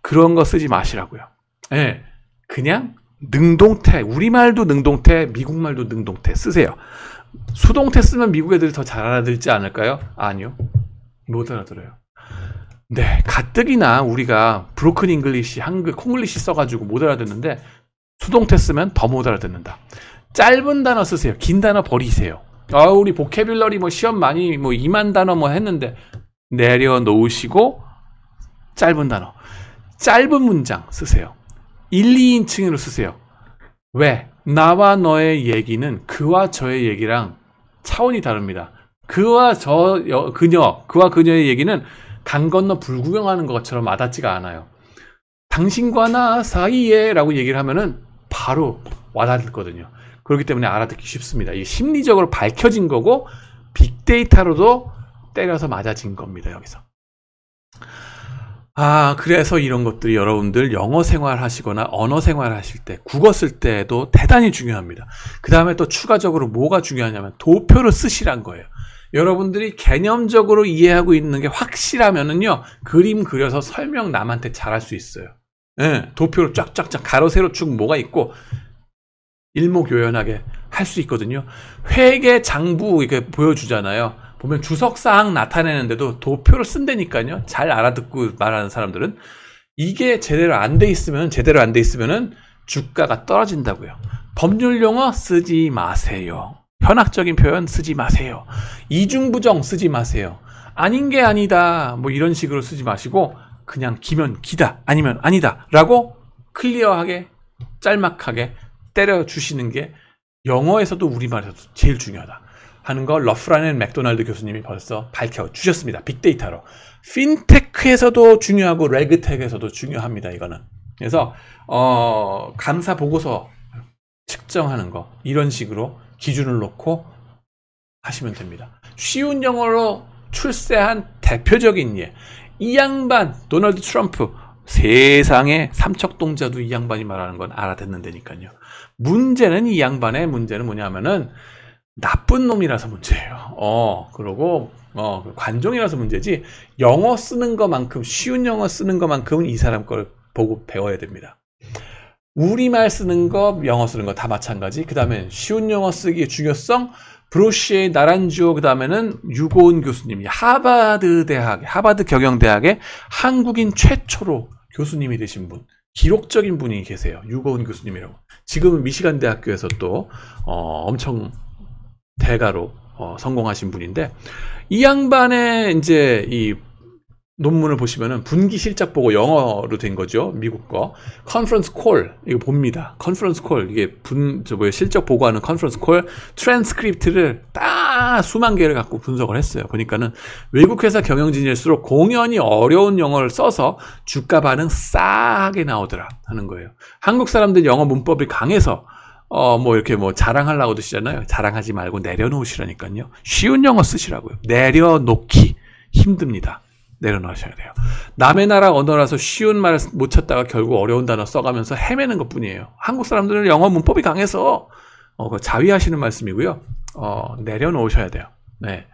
S1: 그런 거 쓰지 마시라고요. 네, 그냥 능동태. 우리말도 능동태, 미국말도 능동태 쓰세요. 수동태 쓰면 미국 애들이 더 잘 알아들지 않을까요? 아니요. 못 알아들어요. 네, 가뜩이나 우리가 브로큰 잉글리시, 한글, 콩글리시 써가지고 못 알아듣는데 수동태 쓰면 더 못 알아듣는다. 짧은 단어 쓰세요. 긴 단어 버리세요. 우리 보캐뷸러리 시험 많이 2만 단어 했는데 내려놓으시고 짧은 단어. 짧은 문장 쓰세요. 1, 2인칭으로 쓰세요. 왜? 나와 너의 얘기는 그와 저의 얘기랑 차원이 다릅니다. 그와 그녀의 얘기는 강 건너 불구경하는 것처럼 와닿지가 않아요. 당신과 나 사이에 라고 얘기를 하면은 바로 와닿거든요. 그렇기 때문에 알아듣기 쉽습니다. 이게 심리적으로 밝혀진 거고 빅데이터로도 때려서 맞아진 겁니다. 여기서. 그래서 이런 것들이 여러분들 영어 생활 하시거나 언어 생활 하실 때, 국어 쓸 때도 대단히 중요합니다. 그 다음에 또 추가적으로 뭐가 중요하냐면 도표를 쓰시란 거예요. 여러분들이 개념적으로 이해하고 있는 게 확실하면은요, 그림 그려서 설명 남한테 잘할 수 있어요. 네, 도표로 쫙쫙쫙 가로 세로 쭉 뭐가 있고 일목요연하게 할 수 있거든요. 회계 장부 이렇게 보여주잖아요. 보면 주석사항 나타내는데도 도표를 쓴다니까요. 잘 알아듣고 말하는 사람들은. 이게 제대로 안 돼 있으면은 주가가 떨어진다고요. 법률 용어 쓰지 마세요. 현학적인 표현 쓰지 마세요. 이중부정 쓰지 마세요. 아닌 게 아니다 이런 식으로 쓰지 마시고 그냥 기면 기다 아니면 아니다 라고 클리어하게 짤막하게 때려주시는 게 영어에서도 우리말에서도 제일 중요하다 하는 거 러프라는 맥도날드 교수님이 벌써 밝혀주셨습니다. 빅데이터로. 핀테크에서도 중요하고 레그텍에서도 중요합니다. 이거는. 그래서 감사 보고서 측정하는 거 이런 식으로 기준을 놓고 하시면 됩니다. 쉬운 영어로 출세한 대표적인 예. 이 양반 도널드 트럼프 세상에 삼척동자도 이 양반이 말하는 건 알아듣는다니까요. 문제는 이 양반의 문제는 뭐냐면은 나쁜 놈이라서 문제예요. 그러고 관종이라서 문제지 영어 쓰는 것만큼 쉬운 영어 쓰는 것만큼은 이 사람 걸 보고 배워야 됩니다. 우리말 쓰는 거, 영어 쓰는 거 다 마찬가지. 그 다음에 쉬운 영어 쓰기의 중요성, 브로시에 나란주오, 그 다음에는 유고은 교수님이 하버드 경영대학의 한국인 최초로 교수님이 되신 분, 기록적인 분이 계세요. 유고은 교수님이라고. 지금은 미시간 대학교에서 또 엄청 대가로 성공하신 분인데, 이 양반의 이제 이 논문을 보시면은 분기 실적 보고 영어로 된 거죠. 미국 거. 컨퍼런스 콜. 이거 봅니다. 컨퍼런스 콜. 이게 실적 보고하는 컨퍼런스 콜 트랜스크립트를 딱 수만 개를 갖고 분석을 했어요. 보니까는 외국 회사 경영진일수록 공연히 어려운 영어를 써서 주가 반응 싸게 나오더라 하는 거예요. 한국 사람들 영어 문법이 강해서 이렇게 자랑하려고 드시잖아요. 자랑하지 말고 내려놓으시라니까요. 쉬운 영어 쓰시라고요. 내려놓기 힘듭니다. 내려놓으셔야 돼요. 남의 나라 언어라서 쉬운 말을 못 찾다가 결국 어려운 단어 써가면서 헤매는 것 뿐이에요. 한국 사람들은 영어 문법이 강해서 자위하시는 말씀이고요. 내려놓으셔야 돼요. 네.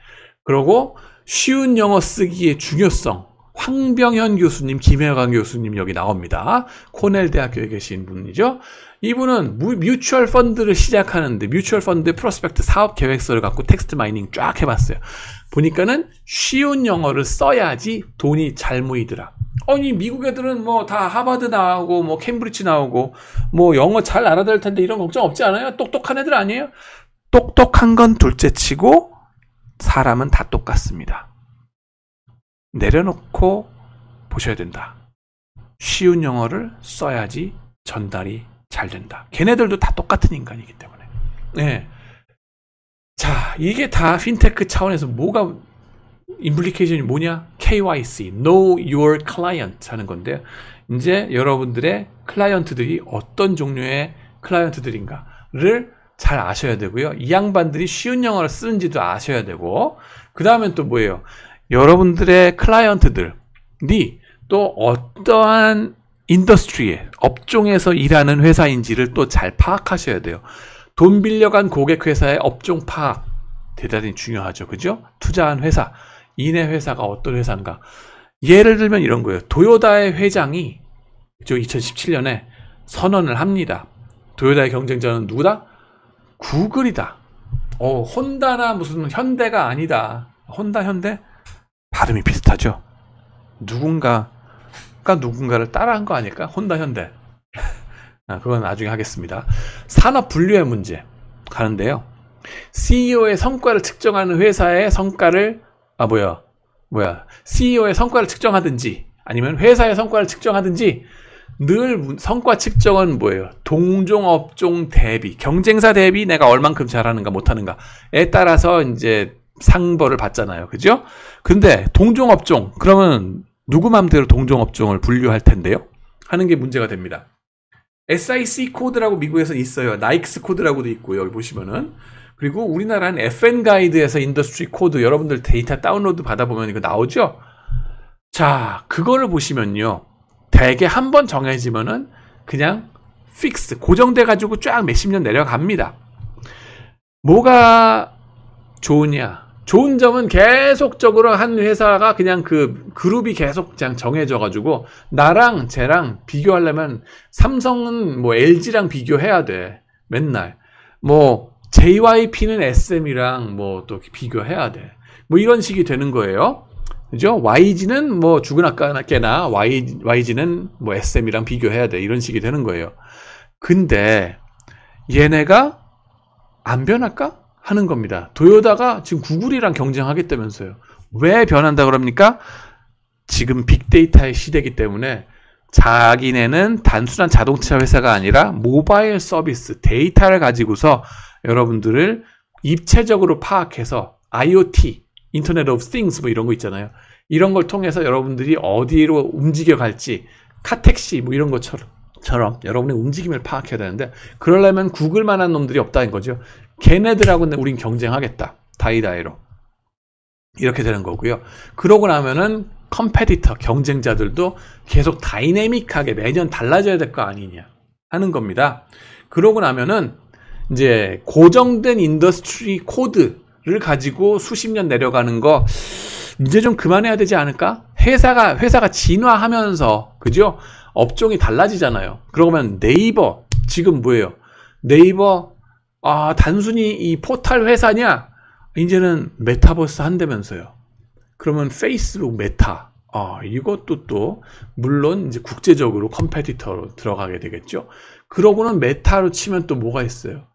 S1: 그리고 쉬운 영어 쓰기의 중요성, 황병현 교수님, 김혜강 교수님 여기 나옵니다. 코넬 대학교에 계신 분이죠. 이분은 뮤추얼 펀드를 시작하는데 뮤추얼 펀드의 프로스펙트 사업 계획서를 갖고 텍스트 마이닝 쫙 해봤어요. 보니까는 쉬운 영어를 써야지 돈이 잘 모이더라. 아니 미국 애들은 다 하버드 나오고 캠브리지 나오고 영어 잘 알아들 텐데 이런 걱정 없지 않아요? 똑똑한 애들 아니에요? 똑똑한 건 둘째치고 사람은 다 똑같습니다. 내려놓고 보셔야 된다. 쉬운 영어를 써야지 전달이 잘 된다. 걔네들도 다 똑같은 인간이기 때문에. 네. 자, 이게 다 핀테크 차원에서 뭐가 임플리케이션이 뭐냐? KYC, Know Your Client 하는 건데요. 이제 여러분들의 클라이언트들이 어떤 종류의 클라이언트들인가를 잘 아셔야 되고요. 이 양반들이 쉬운 영어를 쓰는지도 아셔야 되고, 그 다음엔 또 뭐예요? 여러분들의 클라이언트들이 또 어떠한 인더스트리에, 업종에서 일하는 회사인지를 또 잘 파악하셔야 돼요. 돈 빌려간 고객 회사의 업종 파악 대단히 중요하죠. 그죠? 투자한 회사, 이내 회사가 어떤 회사인가. 예를 들면 이런 거예요. 도요다의 회장이 2017년에 선언을 합니다. 도요다의 경쟁자는 누구다? 구글이다. 혼다나 무슨 현대가 아니다. 혼다, 현대? 발음이 비슷하죠? 누군가가 누군가를 따라한 거 아닐까? 혼다, 현대. 그건 나중에 하겠습니다. 산업 분류의 문제 가는데요. CEO의 성과를 측정하는 회사의 성과를 CEO의 성과를 측정하든지 아니면 회사의 성과를 측정하든지 늘 성과 측정은 뭐예요? 동종업종 대비, 경쟁사 대비 내가 얼만큼 잘하는가 못하는가에 따라서 이제 상벌을 받잖아요. 그죠? 근데 동종업종, 그러면 누구 맘대로 동종업종을 분류할 텐데요? 하는 게 문제가 됩니다. SIC 코드라고 미국에서 있어요. 나이크스 코드라고도 있고요. 여기 보시면은. 그리고 우리나라는 FN 가이드에서 인더스트리 코드 여러분들 데이터 다운로드 받아보면 이거 나오죠? 자, 그거를 보시면요. 대개 한번 정해지면은 그냥 픽스, 고정돼 가지고 쫙 몇십 년 내려갑니다. 뭐가 좋으냐? 좋은 점은 계속적으로 한 회사가 그냥 그 그룹이 계속 그냥 정해져 가지고 나랑 쟤랑 비교하려면 삼성은 LG랑 비교해야 돼. 맨날. JYP는 SM이랑 또 비교해야 돼. 이런 식이 되는 거예요. 그죠? YG는 죽은 아까나 YG는 SM이랑 비교해야 돼. 이런 식이 되는 거예요. 근데 얘네가 안 변할까? 하는 겁니다. 도요다가 지금 구글이랑 경쟁하겠다면서요. 왜 변한다 그럽니까? 지금 빅데이터의 시대이기 때문에 자기네는 단순한 자동차 회사가 아니라 모바일 서비스, 데이터를 가지고서 여러분들을 입체적으로 파악해서 IoT, 인터넷 오브 띵스 이런 거 있잖아요. 이런 걸 통해서 여러분들이 어디로 움직여 갈지, 카택시 이런 것처럼 여러분의 움직임을 파악해야 되는데 그러려면 구글만한 놈들이 없다는 거죠. 걔네들하고는 우린 경쟁하겠다. 다이다이로. 이렇게 되는 거고요. 그러고 나면은 컴페티터, 경쟁자들도 계속 다이내믹하게 매년 달라져야 될 거 아니냐 하는 겁니다. 그러고 나면은 이제 고정된 인더스트리 코드를 가지고 수십 년 내려가는 거 이제 좀 그만해야 되지 않을까? 회사가 진화하면서, 그죠? 업종이 달라지잖아요. 그러면 네이버, 지금 뭐예요? 네이버, 단순히 이 포털 회사냐? 이제는 메타버스 한다면서요. 그러면 페이스북 메타. 이것도 또, 물론 이제 국제적으로 컴페티터로 들어가게 되겠죠. 그러고는 메타로 치면 또 뭐가 있어요?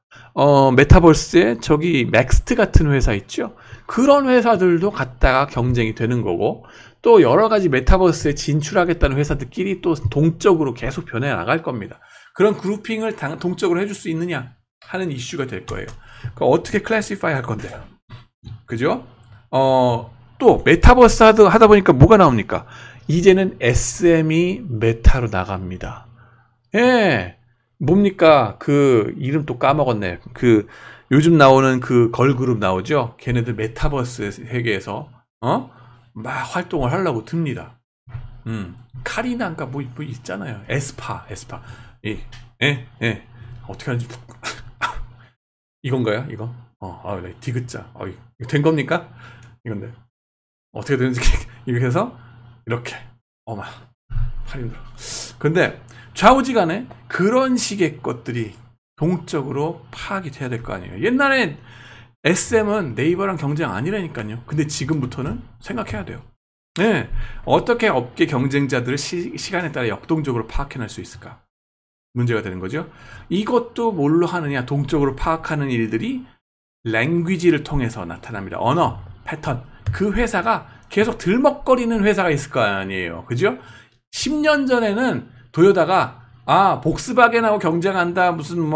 S1: 메타버스에 저기 맥스트 같은 회사 있죠? 그런 회사들도 갖다가 경쟁이 되는 거고, 또 여러 가지 메타버스에 진출하겠다는 회사들끼리 또 동적으로 계속 변해 나갈 겁니다. 그런 그룹핑을 동적으로 해줄 수 있느냐 하는 이슈가 될 거예요. 어떻게 클래시파이 할 건데요? 그죠? 또 메타버스 하다 보니까 뭐가 나옵니까? 이제는 SM이 메타로 나갑니다. 예. 뭡니까? 그 이름 또 까먹었네. 그 요즘 나오는 그 걸그룹 나오죠? 걔네들 메타버스 세계에서 막 활동을 하려고 듭니다. 카리나인가 뭐 있잖아요. 에스파. 예. 어떻게 하는지 이건가요? 이거? 네, 디귿자. 이거 된 겁니까? 이건데 어떻게 되는지 이렇게 해서 이렇게 팔 힘들어. 근데 좌우지간에 그런 식의 것들이 동적으로 파악이 돼야 될 거 아니에요. 옛날에 SM은 네이버랑 경쟁 아니라니까요. 근데 지금부터는 생각해야 돼요. 네, 어떻게 업계 경쟁자들을 시간에 따라 역동적으로 파악해낼 수 있을까? 문제가 되는 거죠. 이것도 뭘로 하느냐? 동적으로 파악하는 일들이 랭귀지를 통해서 나타납니다. 언어, 패턴. 그 회사가 계속 들먹거리는 회사가 있을 거 아니에요. 그죠? 10년 전에는 도요타가 복스바겐하고 경쟁한다. 무슨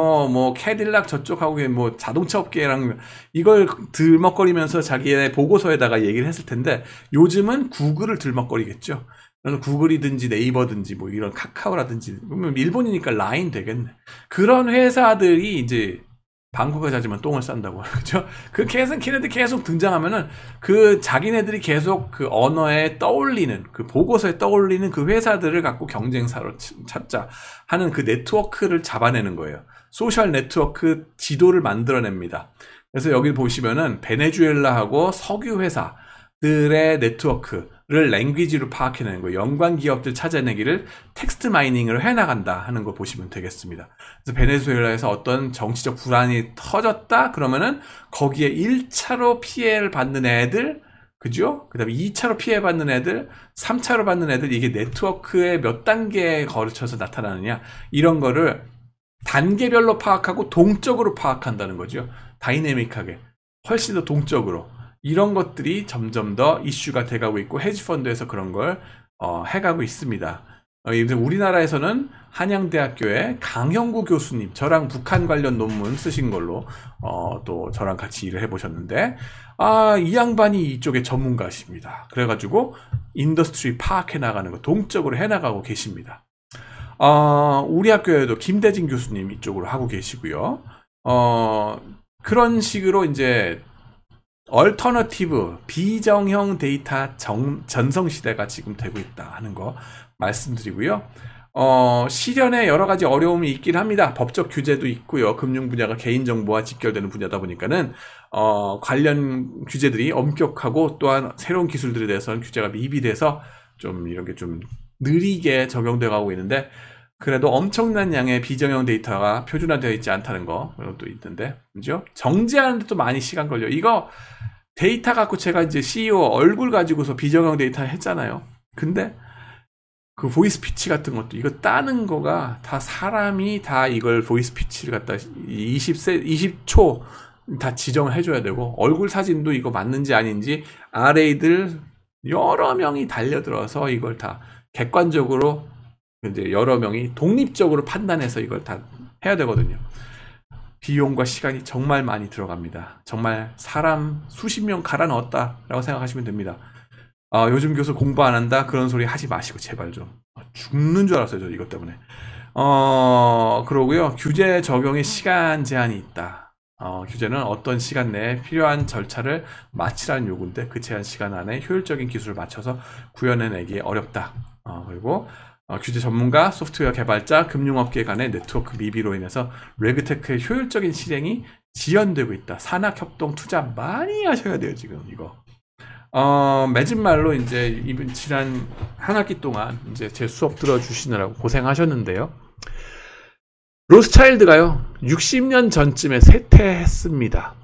S1: 캐딜락 저쪽하고 뭐 자동차 업계랑 이걸 들먹거리면서 자기의 보고서에다가 얘기를 했을 텐데 요즘은 구글을 들먹거리겠죠. 구글이든지 네이버든지 뭐 이런 카카오라든지 일본이니까 라인 되겠네. 그런 회사들이 이제 방구가 잦으면 똥을 싼다고 그죠? 걔네들 계속 등장하면은 자기네들이 계속 그 언어에 떠올리는 그 보고서에 떠올리는 그 회사들을 갖고 경쟁사로 찾자 하는 그 네트워크를 잡아내는 거예요. 소셜 네트워크 지도를 만들어냅니다. 그래서 여기 보시면은 베네수엘라하고 석유 회사들의 네트워크를 랭귀지로 파악해내는 거예요. 연관 기업들 찾아내기를 텍스트 마이닝을 해나간다 하는 거 보시면 되겠습니다. 그래서 베네수엘라에서 어떤 정치적 불안이 터졌다 그러면은 거기에 1차로 피해를 받는 애들, 그죠? 그 다음에 2차로 피해받는 애들, 3차로 받는 애들, 이게 네트워크의 몇 단계에 거쳐서 나타나느냐 이런 거를 단계별로 파악하고 동적으로 파악한다는 거죠. 다이내믹하게 훨씬 더 동적으로 이런 것들이 점점 더 이슈가 돼가고 있고 헤지펀드에서 그런 걸 해가고 있습니다. 우리나라에서는 한양대학교의 강형구 교수님, 저랑 북한 관련 논문 쓰신 걸로 또 저랑 같이 일을 해보셨는데 이 양반이 이쪽에 전문가십니다. 그래가지고 인더스트리 파악해 나가는 거 동적으로 해나가고 계십니다. 우리 학교에도 김대진 교수님 이쪽으로 하고 계시고요. 그런 식으로 이제 얼터너티브 비정형 데이터 전성시대가 지금 되고 있다 하는 거 말씀드리고요. 실현에 여러 가지 어려움이 있긴 합니다. 법적 규제도 있고요. 금융 분야가 개인정보와 직결되는 분야다 보니까는 관련 규제들이 엄격하고 또한 새로운 기술들에 대해서는 규제가 미비돼서 좀 이런 게 좀 느리게 적용돼 가고 있는데 그래도 엄청난 양의 비정형 데이터가 표준화되어 있지 않다는 거 또 있는데 그죠? 정제하는데 또 많이 시간 걸려. 이거 데이터 갖고 제가 이제 CEO 얼굴 가지고서 비정형 데이터 했잖아요. 근데 그 보이스피치 같은 것도 이거 따는 거가 다 사람이 다 이걸 보이스피치를 갖다 20초 다 지정을 해줘야 되고 얼굴 사진도 이거 맞는지 아닌지 RA들 여러 명이 달려들어서 이걸 다 객관적으로 이제 여러 명이 독립적으로 판단해서 이걸 다 해야 되거든요. 비용과 시간이 정말 많이 들어갑니다. 정말 사람 수십 명 갈아 넣었다라고 생각하시면 됩니다. 요즘 교수 공부 안 한다 그런 소리 하지 마시고 제발 좀. 죽는 줄 알았어요 저 이것 때문에. 그러고요 규제 적용에 시간 제한이 있다. 규제는 어떤 시간 내에 필요한 절차를 마치라는 요구인데 그 제한 시간 안에 효율적인 기술을 맞춰서 구현해내기 어렵다. 그리고 규제 전문가, 소프트웨어 개발자, 금융업계 간의 네트워크 미비로 인해서 레그테크의 효율적인 실행이 지연되고 있다. 산학협동 투자 많이 하셔야 돼요, 지금 이거. 맺은 말로 이제 이번 지난 한 학기 동안 이제 제 수업 들어주시느라고 고생하셨는데요. 로스차일드가요, 60년 전쯤에 쇠퇴했습니다.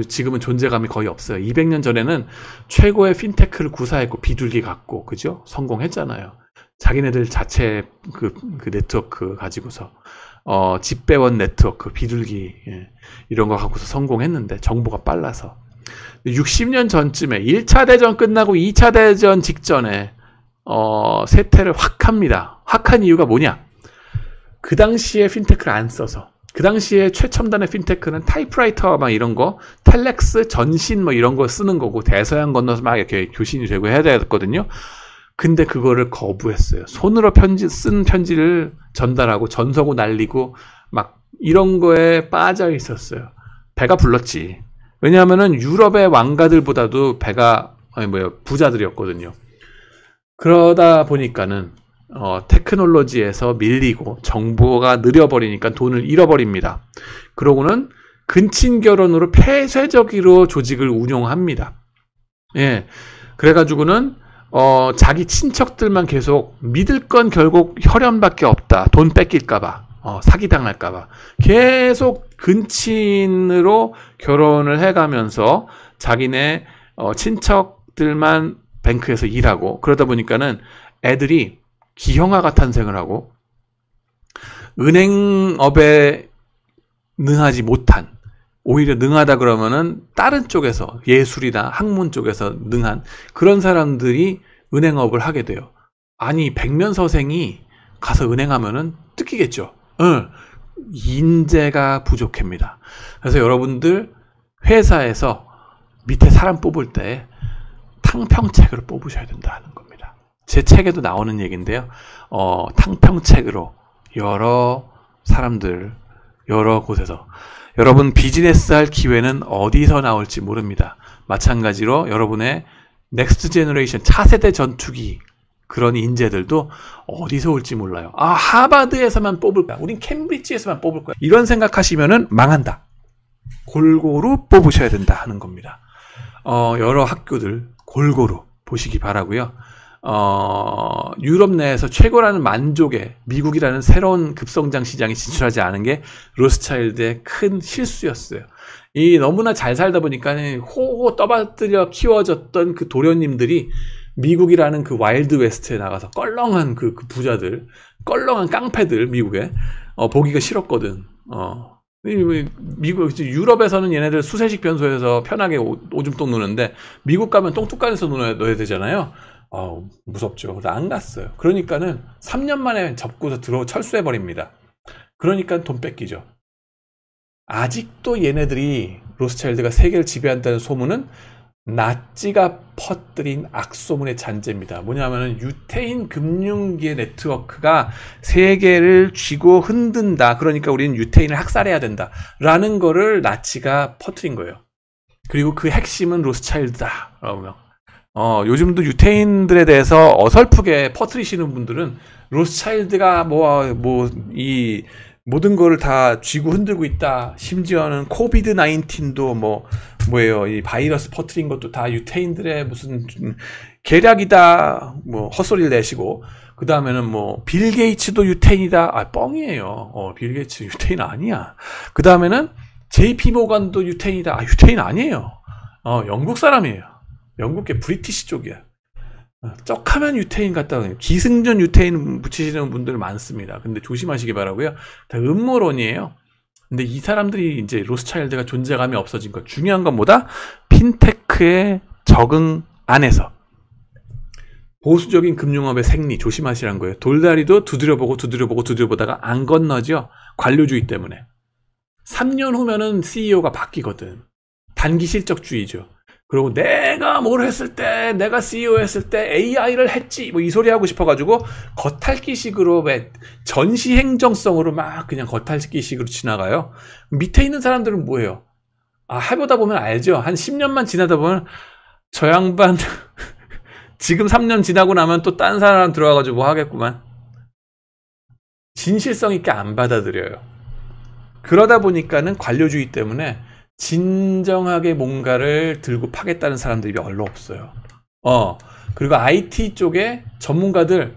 S1: 지금은 존재감이 거의 없어요. 200년 전에는 최고의 핀테크를 구사했고, 비둘기 갖고, 그죠? 성공했잖아요. 자기네들 자체 그 네트워크 가지고서, 집배원 네트워크, 비둘기, 이런 거 갖고서 성공했는데, 정보가 빨라서. 60년 전쯤에 1차 대전 끝나고 2차 대전 직전에, 쇠퇴를 확 합니다. 확 한 이유가 뭐냐? 그 당시에 핀테크를 안 써서. 그 당시에 최첨단의 핀테크는 타이프라이터 막 이런 거, 텔렉스, 전신 뭐 이런 거 쓰는 거고, 대서양 건너서 막 이렇게 교신이 되고 해야 되거든요. 근데 그거를 거부했어요. 손으로 쓴 편지를 전달하고, 전서고 날리고, 막 이런 거에 빠져 있었어요. 배가 불렀지. 왜냐하면은 유럽의 왕가들보다도 부자들이었거든요. 그러다 보니까는, 테크놀로지에서 밀리고 정보가 느려버리니까 돈을 잃어버립니다. 그러고는 근친결혼으로 폐쇄적으로 조직을 운용합니다. 예. 그래가지고는, 자기 친척들만 계속 믿을 건 결국 혈연밖에 없다. 돈 뺏길까봐. 사기당할까봐. 계속 근친으로 결혼을 해가면서 자기네, 친척들만 뱅크에서 일하고, 그러다 보니까는 애들이 기형아가 탄생을 하고 은행업에 능하지 못한, 오히려 능하다 그러면은 다른 쪽에서 예술이나 학문 쪽에서 능한 그런 사람들이 은행업을 하게 돼요. 아니, 백면서생이 가서 은행하면은 뜯기겠죠. 인재가 부족합니다. 그래서 여러분들 회사에서 밑에 사람 뽑을 때 탕평책으로 뽑으셔야 된다는 겁니다. 제 책에도 나오는 얘기인데요. 탕평책으로 여러 사람들, 여러 곳에서 여러분 비즈니스 할 기회는 어디서 나올지 모릅니다. 마찬가지로 여러분의 넥스트 제너레이션 차세대 전투기 그런 인재들도 어디서 올지 몰라요. 하버드에서만 뽑을 거야. 우린 캠브리지에서만 뽑을 거야. 이런 생각하시면은 망한다. 골고루 뽑으셔야 된다 하는 겁니다. 여러 학교들 골고루 보시기 바라고요. 유럽 내에서 최고라는 만족에 미국이라는 새로운 급성장 시장에 진출하지 않은 게 로스차일드의 큰 실수였어요. 너무나 잘 살다 보니까 호호 떠받들여 키워졌던 그 도련님들이 미국이라는 그 와일드 웨스트에 나가서 껄렁한 그 부자들, 껄렁한 깡패들, 미국에 보기가 싫었거든. 미국, 유럽에서는 얘네들 수세식 변소에서 편하게 오줌똥 누는데 미국 가면 똥뚜껑에서 넣어야 되잖아요. 무섭죠. 그래서 안 갔어요. 그러니까는 3년 만에 접고서 철수해버립니다. 그러니까 돈 뺏기죠. 아직도 얘네들이 로스차일드가 세계를 지배한다는 소문은 나치가 퍼뜨린 악소문의 잔재입니다. 뭐냐면은 유태인 금융계 네트워크가 세계를 쥐고 흔든다. 그러니까 우리는 유태인을 학살해야 된다. 라는 거를 나치가 퍼뜨린 거예요. 그리고 그 핵심은 로스차일드다. 요즘도 유태인들에 대해서 어설프게 퍼뜨리시는 분들은 로스차일드가 이 모든 거를 다 쥐고 흔들고 있다. 심지어는 코비드 19도 이 바이러스 퍼뜨린 것도 다 유태인들의 무슨 계략이다. 헛소리를 내시고, 그 다음에는 빌 게이츠도 유태인이다. 뻥이에요. 빌 게이츠 유태인 아니야. 그 다음에는 JP 모건도 유태인이다. 유태인 아니에요. 영국 사람이에요. 영국계 브리티시 쪽이야. 쩍하면 유태인 같다고 해요. 기승전 유태인 붙이시는 분들 많습니다. 근데 조심하시기 바라고요. 다 음모론이에요. 근데 이 사람들이 이제 로스차일드가 존재감이 없어진 것. 중요한 건 뭐다? 핀테크에 적응 안 해서. 보수적인 금융업의 생리 조심하시라는 거예요. 돌다리도 두드려보다가 안 건너죠. 관료주의 때문에. 3년 후면은 CEO가 바뀌거든. 단기 실적주의죠. 그리고 내가 뭘 했을 때, 내가 CEO 했을 때 AI를 했지, 이 소리 하고 싶어가지고 겉핥기식으로 전시 행정성으로 막 그냥 겉핥기식으로 지나가요. 밑에 있는 사람들은 뭐예요? 해보다 보면 알죠. 한 10년만 지나다 보면 저 양반 지금 3년 지나고 나면 또 딴 사람 들어와가지고 뭐 하겠구만. 진실성 있게 안 받아들여요. 그러다 보니까는 관료주의 때문에 진정하게 뭔가를 들고 파겠다는 사람들이 별로 없어요. 그리고 IT 쪽에 전문가들,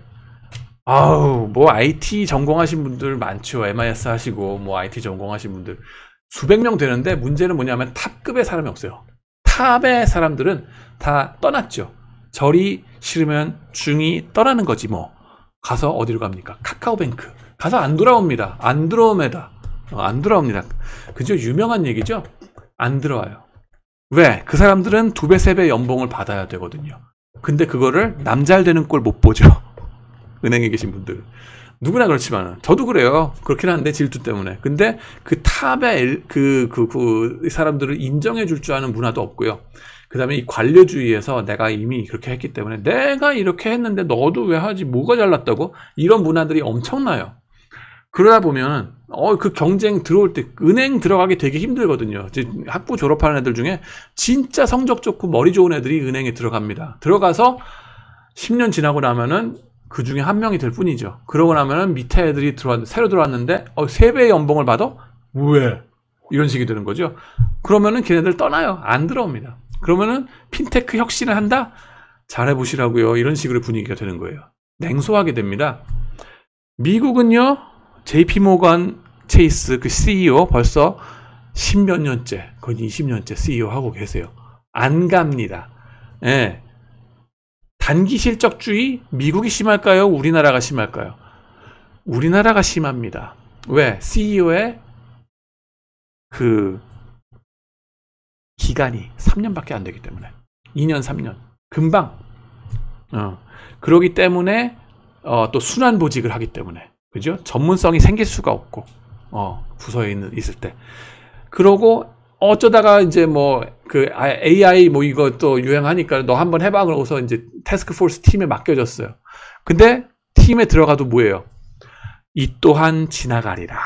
S1: 뭐 IT 전공하신 분들 많죠. MIS 하시고 뭐 IT 전공하신 분들 수백 명 되는데 문제는 뭐냐면 탑급의 사람이 없어요. 탑의 사람들은 다 떠났죠. 절이 싫으면 중이 떠나는 거지 뭐. 가서 어디로 갑니까? 카카오뱅크. 가서 안 돌아옵니다. 안드로메다. 안 돌아옵니다. 그죠? 유명한 얘기죠? 안 들어와요. 왜? 그 사람들은 2배, 3배 연봉을 받아야 되거든요. 근데 그거를 남잘 되는 꼴 못 보죠. 은행에 계신 분들. 누구나 그렇지만, 저도 그래요. 그렇긴 한데, 질투 때문에. 근데 그 탑의 그 사람들을 인정해 줄 줄 아는 문화도 없고요. 그 다음에 이 관료주의에서 내가 이미 그렇게 했기 때문에 내가 이렇게 했는데 너도 왜 하지? 뭐가 잘났다고? 이런 문화들이 엄청나요. 그러다 보면 그 경쟁 들어올 때 은행 들어가기 되게 힘들거든요. 학부 졸업하는 애들 중에 진짜 성적 좋고 머리 좋은 애들이 은행에 들어갑니다. 들어가서 10년 지나고 나면은 그 중에 한 명이 될 뿐이죠. 그러고 나면은 밑에 애들이 새로 들어왔는데 3배의 연봉을 받아? 왜? 이런 식이 되는 거죠. 그러면은 걔네들 떠나요. 안 들어옵니다. 그러면은 핀테크 혁신을 한다? 잘해보시라고요. 이런 식으로 분위기가 되는 거예요. 냉소하게 됩니다. 미국은요, JP모건 체이스 그 CEO 벌써 10몇 년째, 거의 20년째 CEO 하고 계세요. 안 갑니다. 예. 단기 실적주의, 미국이 심할까요? 우리나라가 심할까요? 우리나라가 심합니다. 왜? CEO의 그 기간이 3년밖에 안 되기 때문에. 2년, 3년. 금방. 그러기 때문에 또 순환보직을 하기 때문에. 그죠? 전문성이 생길 수가 없고, 부서에 있을 때. 그러고, 어쩌다가 이제 AI 이거 또 유행하니까 너 한번 해봐. 그러고서 이제 태스크포스 팀에 맡겨졌어요. 근데 팀에 들어가도 뭐예요? 이 또한 지나가리라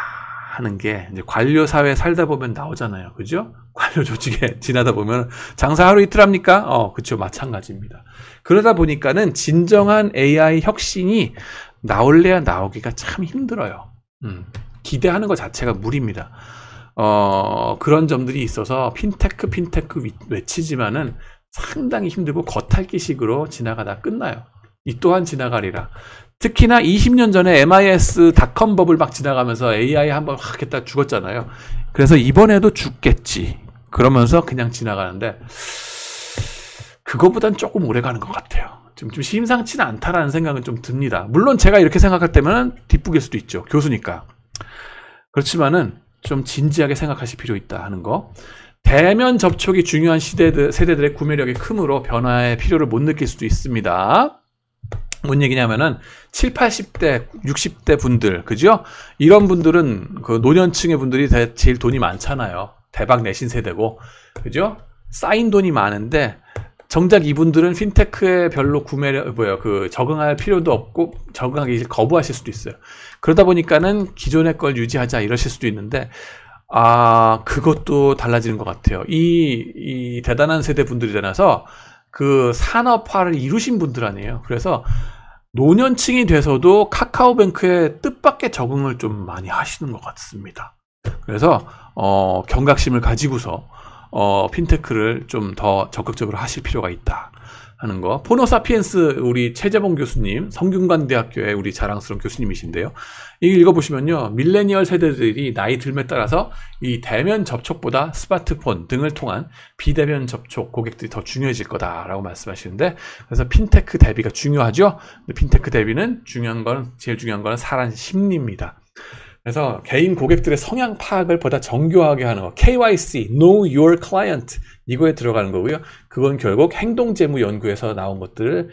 S1: 하는 게 이제 관료 사회에 살다 보면 나오잖아요. 그죠? 관료 조직에 지나다 보면 장사 하루 이틀 합니까? 그쵸. 마찬가지입니다. 그러다 보니까는 진정한 AI 혁신이 나올래야 나오기가 참 힘들어요. 기대하는 것 자체가 무리입니다. 그런 점들이 있어서 핀테크 외치지만은 상당히 힘들고 겉핥기식으로 지나가다 끝나요. 이 또한 지나가리라. 특히나 20년 전에 MIS 닷컴 버블 막 지나가면서 AI 한번 확 했다 죽었잖아요. 그래서 이번에도 죽겠지. 그러면서 그냥 지나가는데 그거보단 조금 오래 가는 것 같아요. 좀 심상치는 않다라는 생각은 좀 듭니다. 물론 제가 이렇게 생각할 때면 뒷북일 수도 있죠. 교수니까. 그렇지만은 좀 진지하게 생각하실 필요 있다 하는 거. 대면 접촉이 중요한 세대들의 구매력이 크므로 변화의 필요를 못 느낄 수도 있습니다. 뭔 얘기냐면은 7, 80대, 60대 분들, 그죠? 이런 분들은 그 노년층의 분들이 제일 돈이 많잖아요. 대박 내신 세대고, 그죠? 쌓인 돈이 많은데 정작 이분들은 핀테크에 별로 적응할 필요도 없고 적응하기 거부하실 수도 있어요. 그러다 보니까는 기존의 걸 유지하자 이러실 수도 있는데, 그것도 달라지는 것 같아요. 이 대단한 세대 분들이 되나서 그 산업화를 이루신 분들 아니에요. 그래서 노년층이 돼서도 카카오뱅크의 뜻밖의 적응을 좀 많이 하시는 것 같습니다. 그래서 경각심을 가지고서 핀테크를 좀 더 적극적으로 하실 필요가 있다 하는 거. 포노사피엔스 우리 최재봉 교수님, 성균관대학교의 우리 자랑스러운 교수님이신데요. 이거 읽어보시면요, 밀레니얼 세대들이 나이 들에 따라서 이 대면 접촉보다 스마트폰 등을 통한 비대면 접촉 고객들이 더 중요해질 거다라고 말씀하시는데, 그래서 핀테크 대비가 중요하죠. 핀테크 대비는 제일 중요한 거는 사람 심리입니다. 그래서 개인 고객들의 성향 파악을 보다 정교하게 하는 거, KYC, Know Your Client, 이거에 들어가는 거고요. 그건 결국 행동재무 연구에서 나온 것들을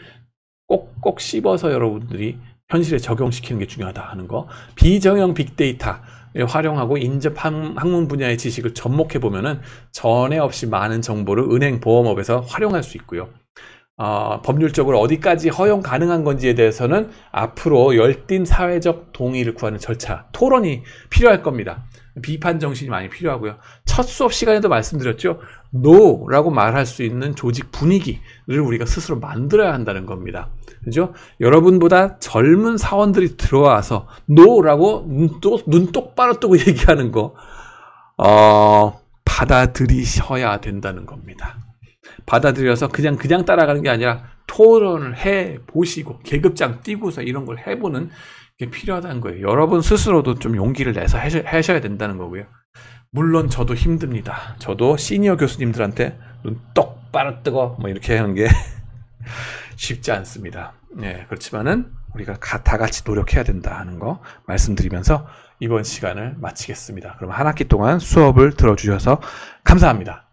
S1: 꼭꼭 씹어서 여러분들이 현실에 적용시키는 게 중요하다 하는 거. 비정형 빅데이터에 활용하고 인접 학문 분야의 지식을 접목해 보면은 전에 없이 많은 정보를 은행 보험업에서 활용할 수 있고요. 법률적으로 어디까지 허용 가능한 건지에 대해서는 앞으로 열띤 사회적 동의를 구하는 절차, 토론이 필요할 겁니다. 비판 정신이 많이 필요하고요. 첫 수업 시간에도 말씀드렸죠. NO라고 말할 수 있는 조직 분위기를 우리가 스스로 만들어야 한다는 겁니다. 그죠? 여러분보다 젊은 사원들이 들어와서 NO라고 눈 똑바로 뜨고 얘기하는 거 받아들이셔야 된다는 겁니다. 받아들여서 그냥 따라가는 게 아니라 토론을 해보시고 계급장 띄고서 이런 걸 해보는 게 필요하다는 거예요. 여러분 스스로도 좀 용기를 내서 하셔야 된다는 거고요. 물론 저도 힘듭니다. 저도 시니어 교수님들한테 눈 똑바로 뜨고 뭐 이렇게 하는 게 쉽지 않습니다. 네, 그렇지만은 우리가 다 같이 노력해야 된다 하는 거 말씀드리면서 이번 시간을 마치겠습니다. 그럼 한 학기 동안 수업을 들어주셔서 감사합니다.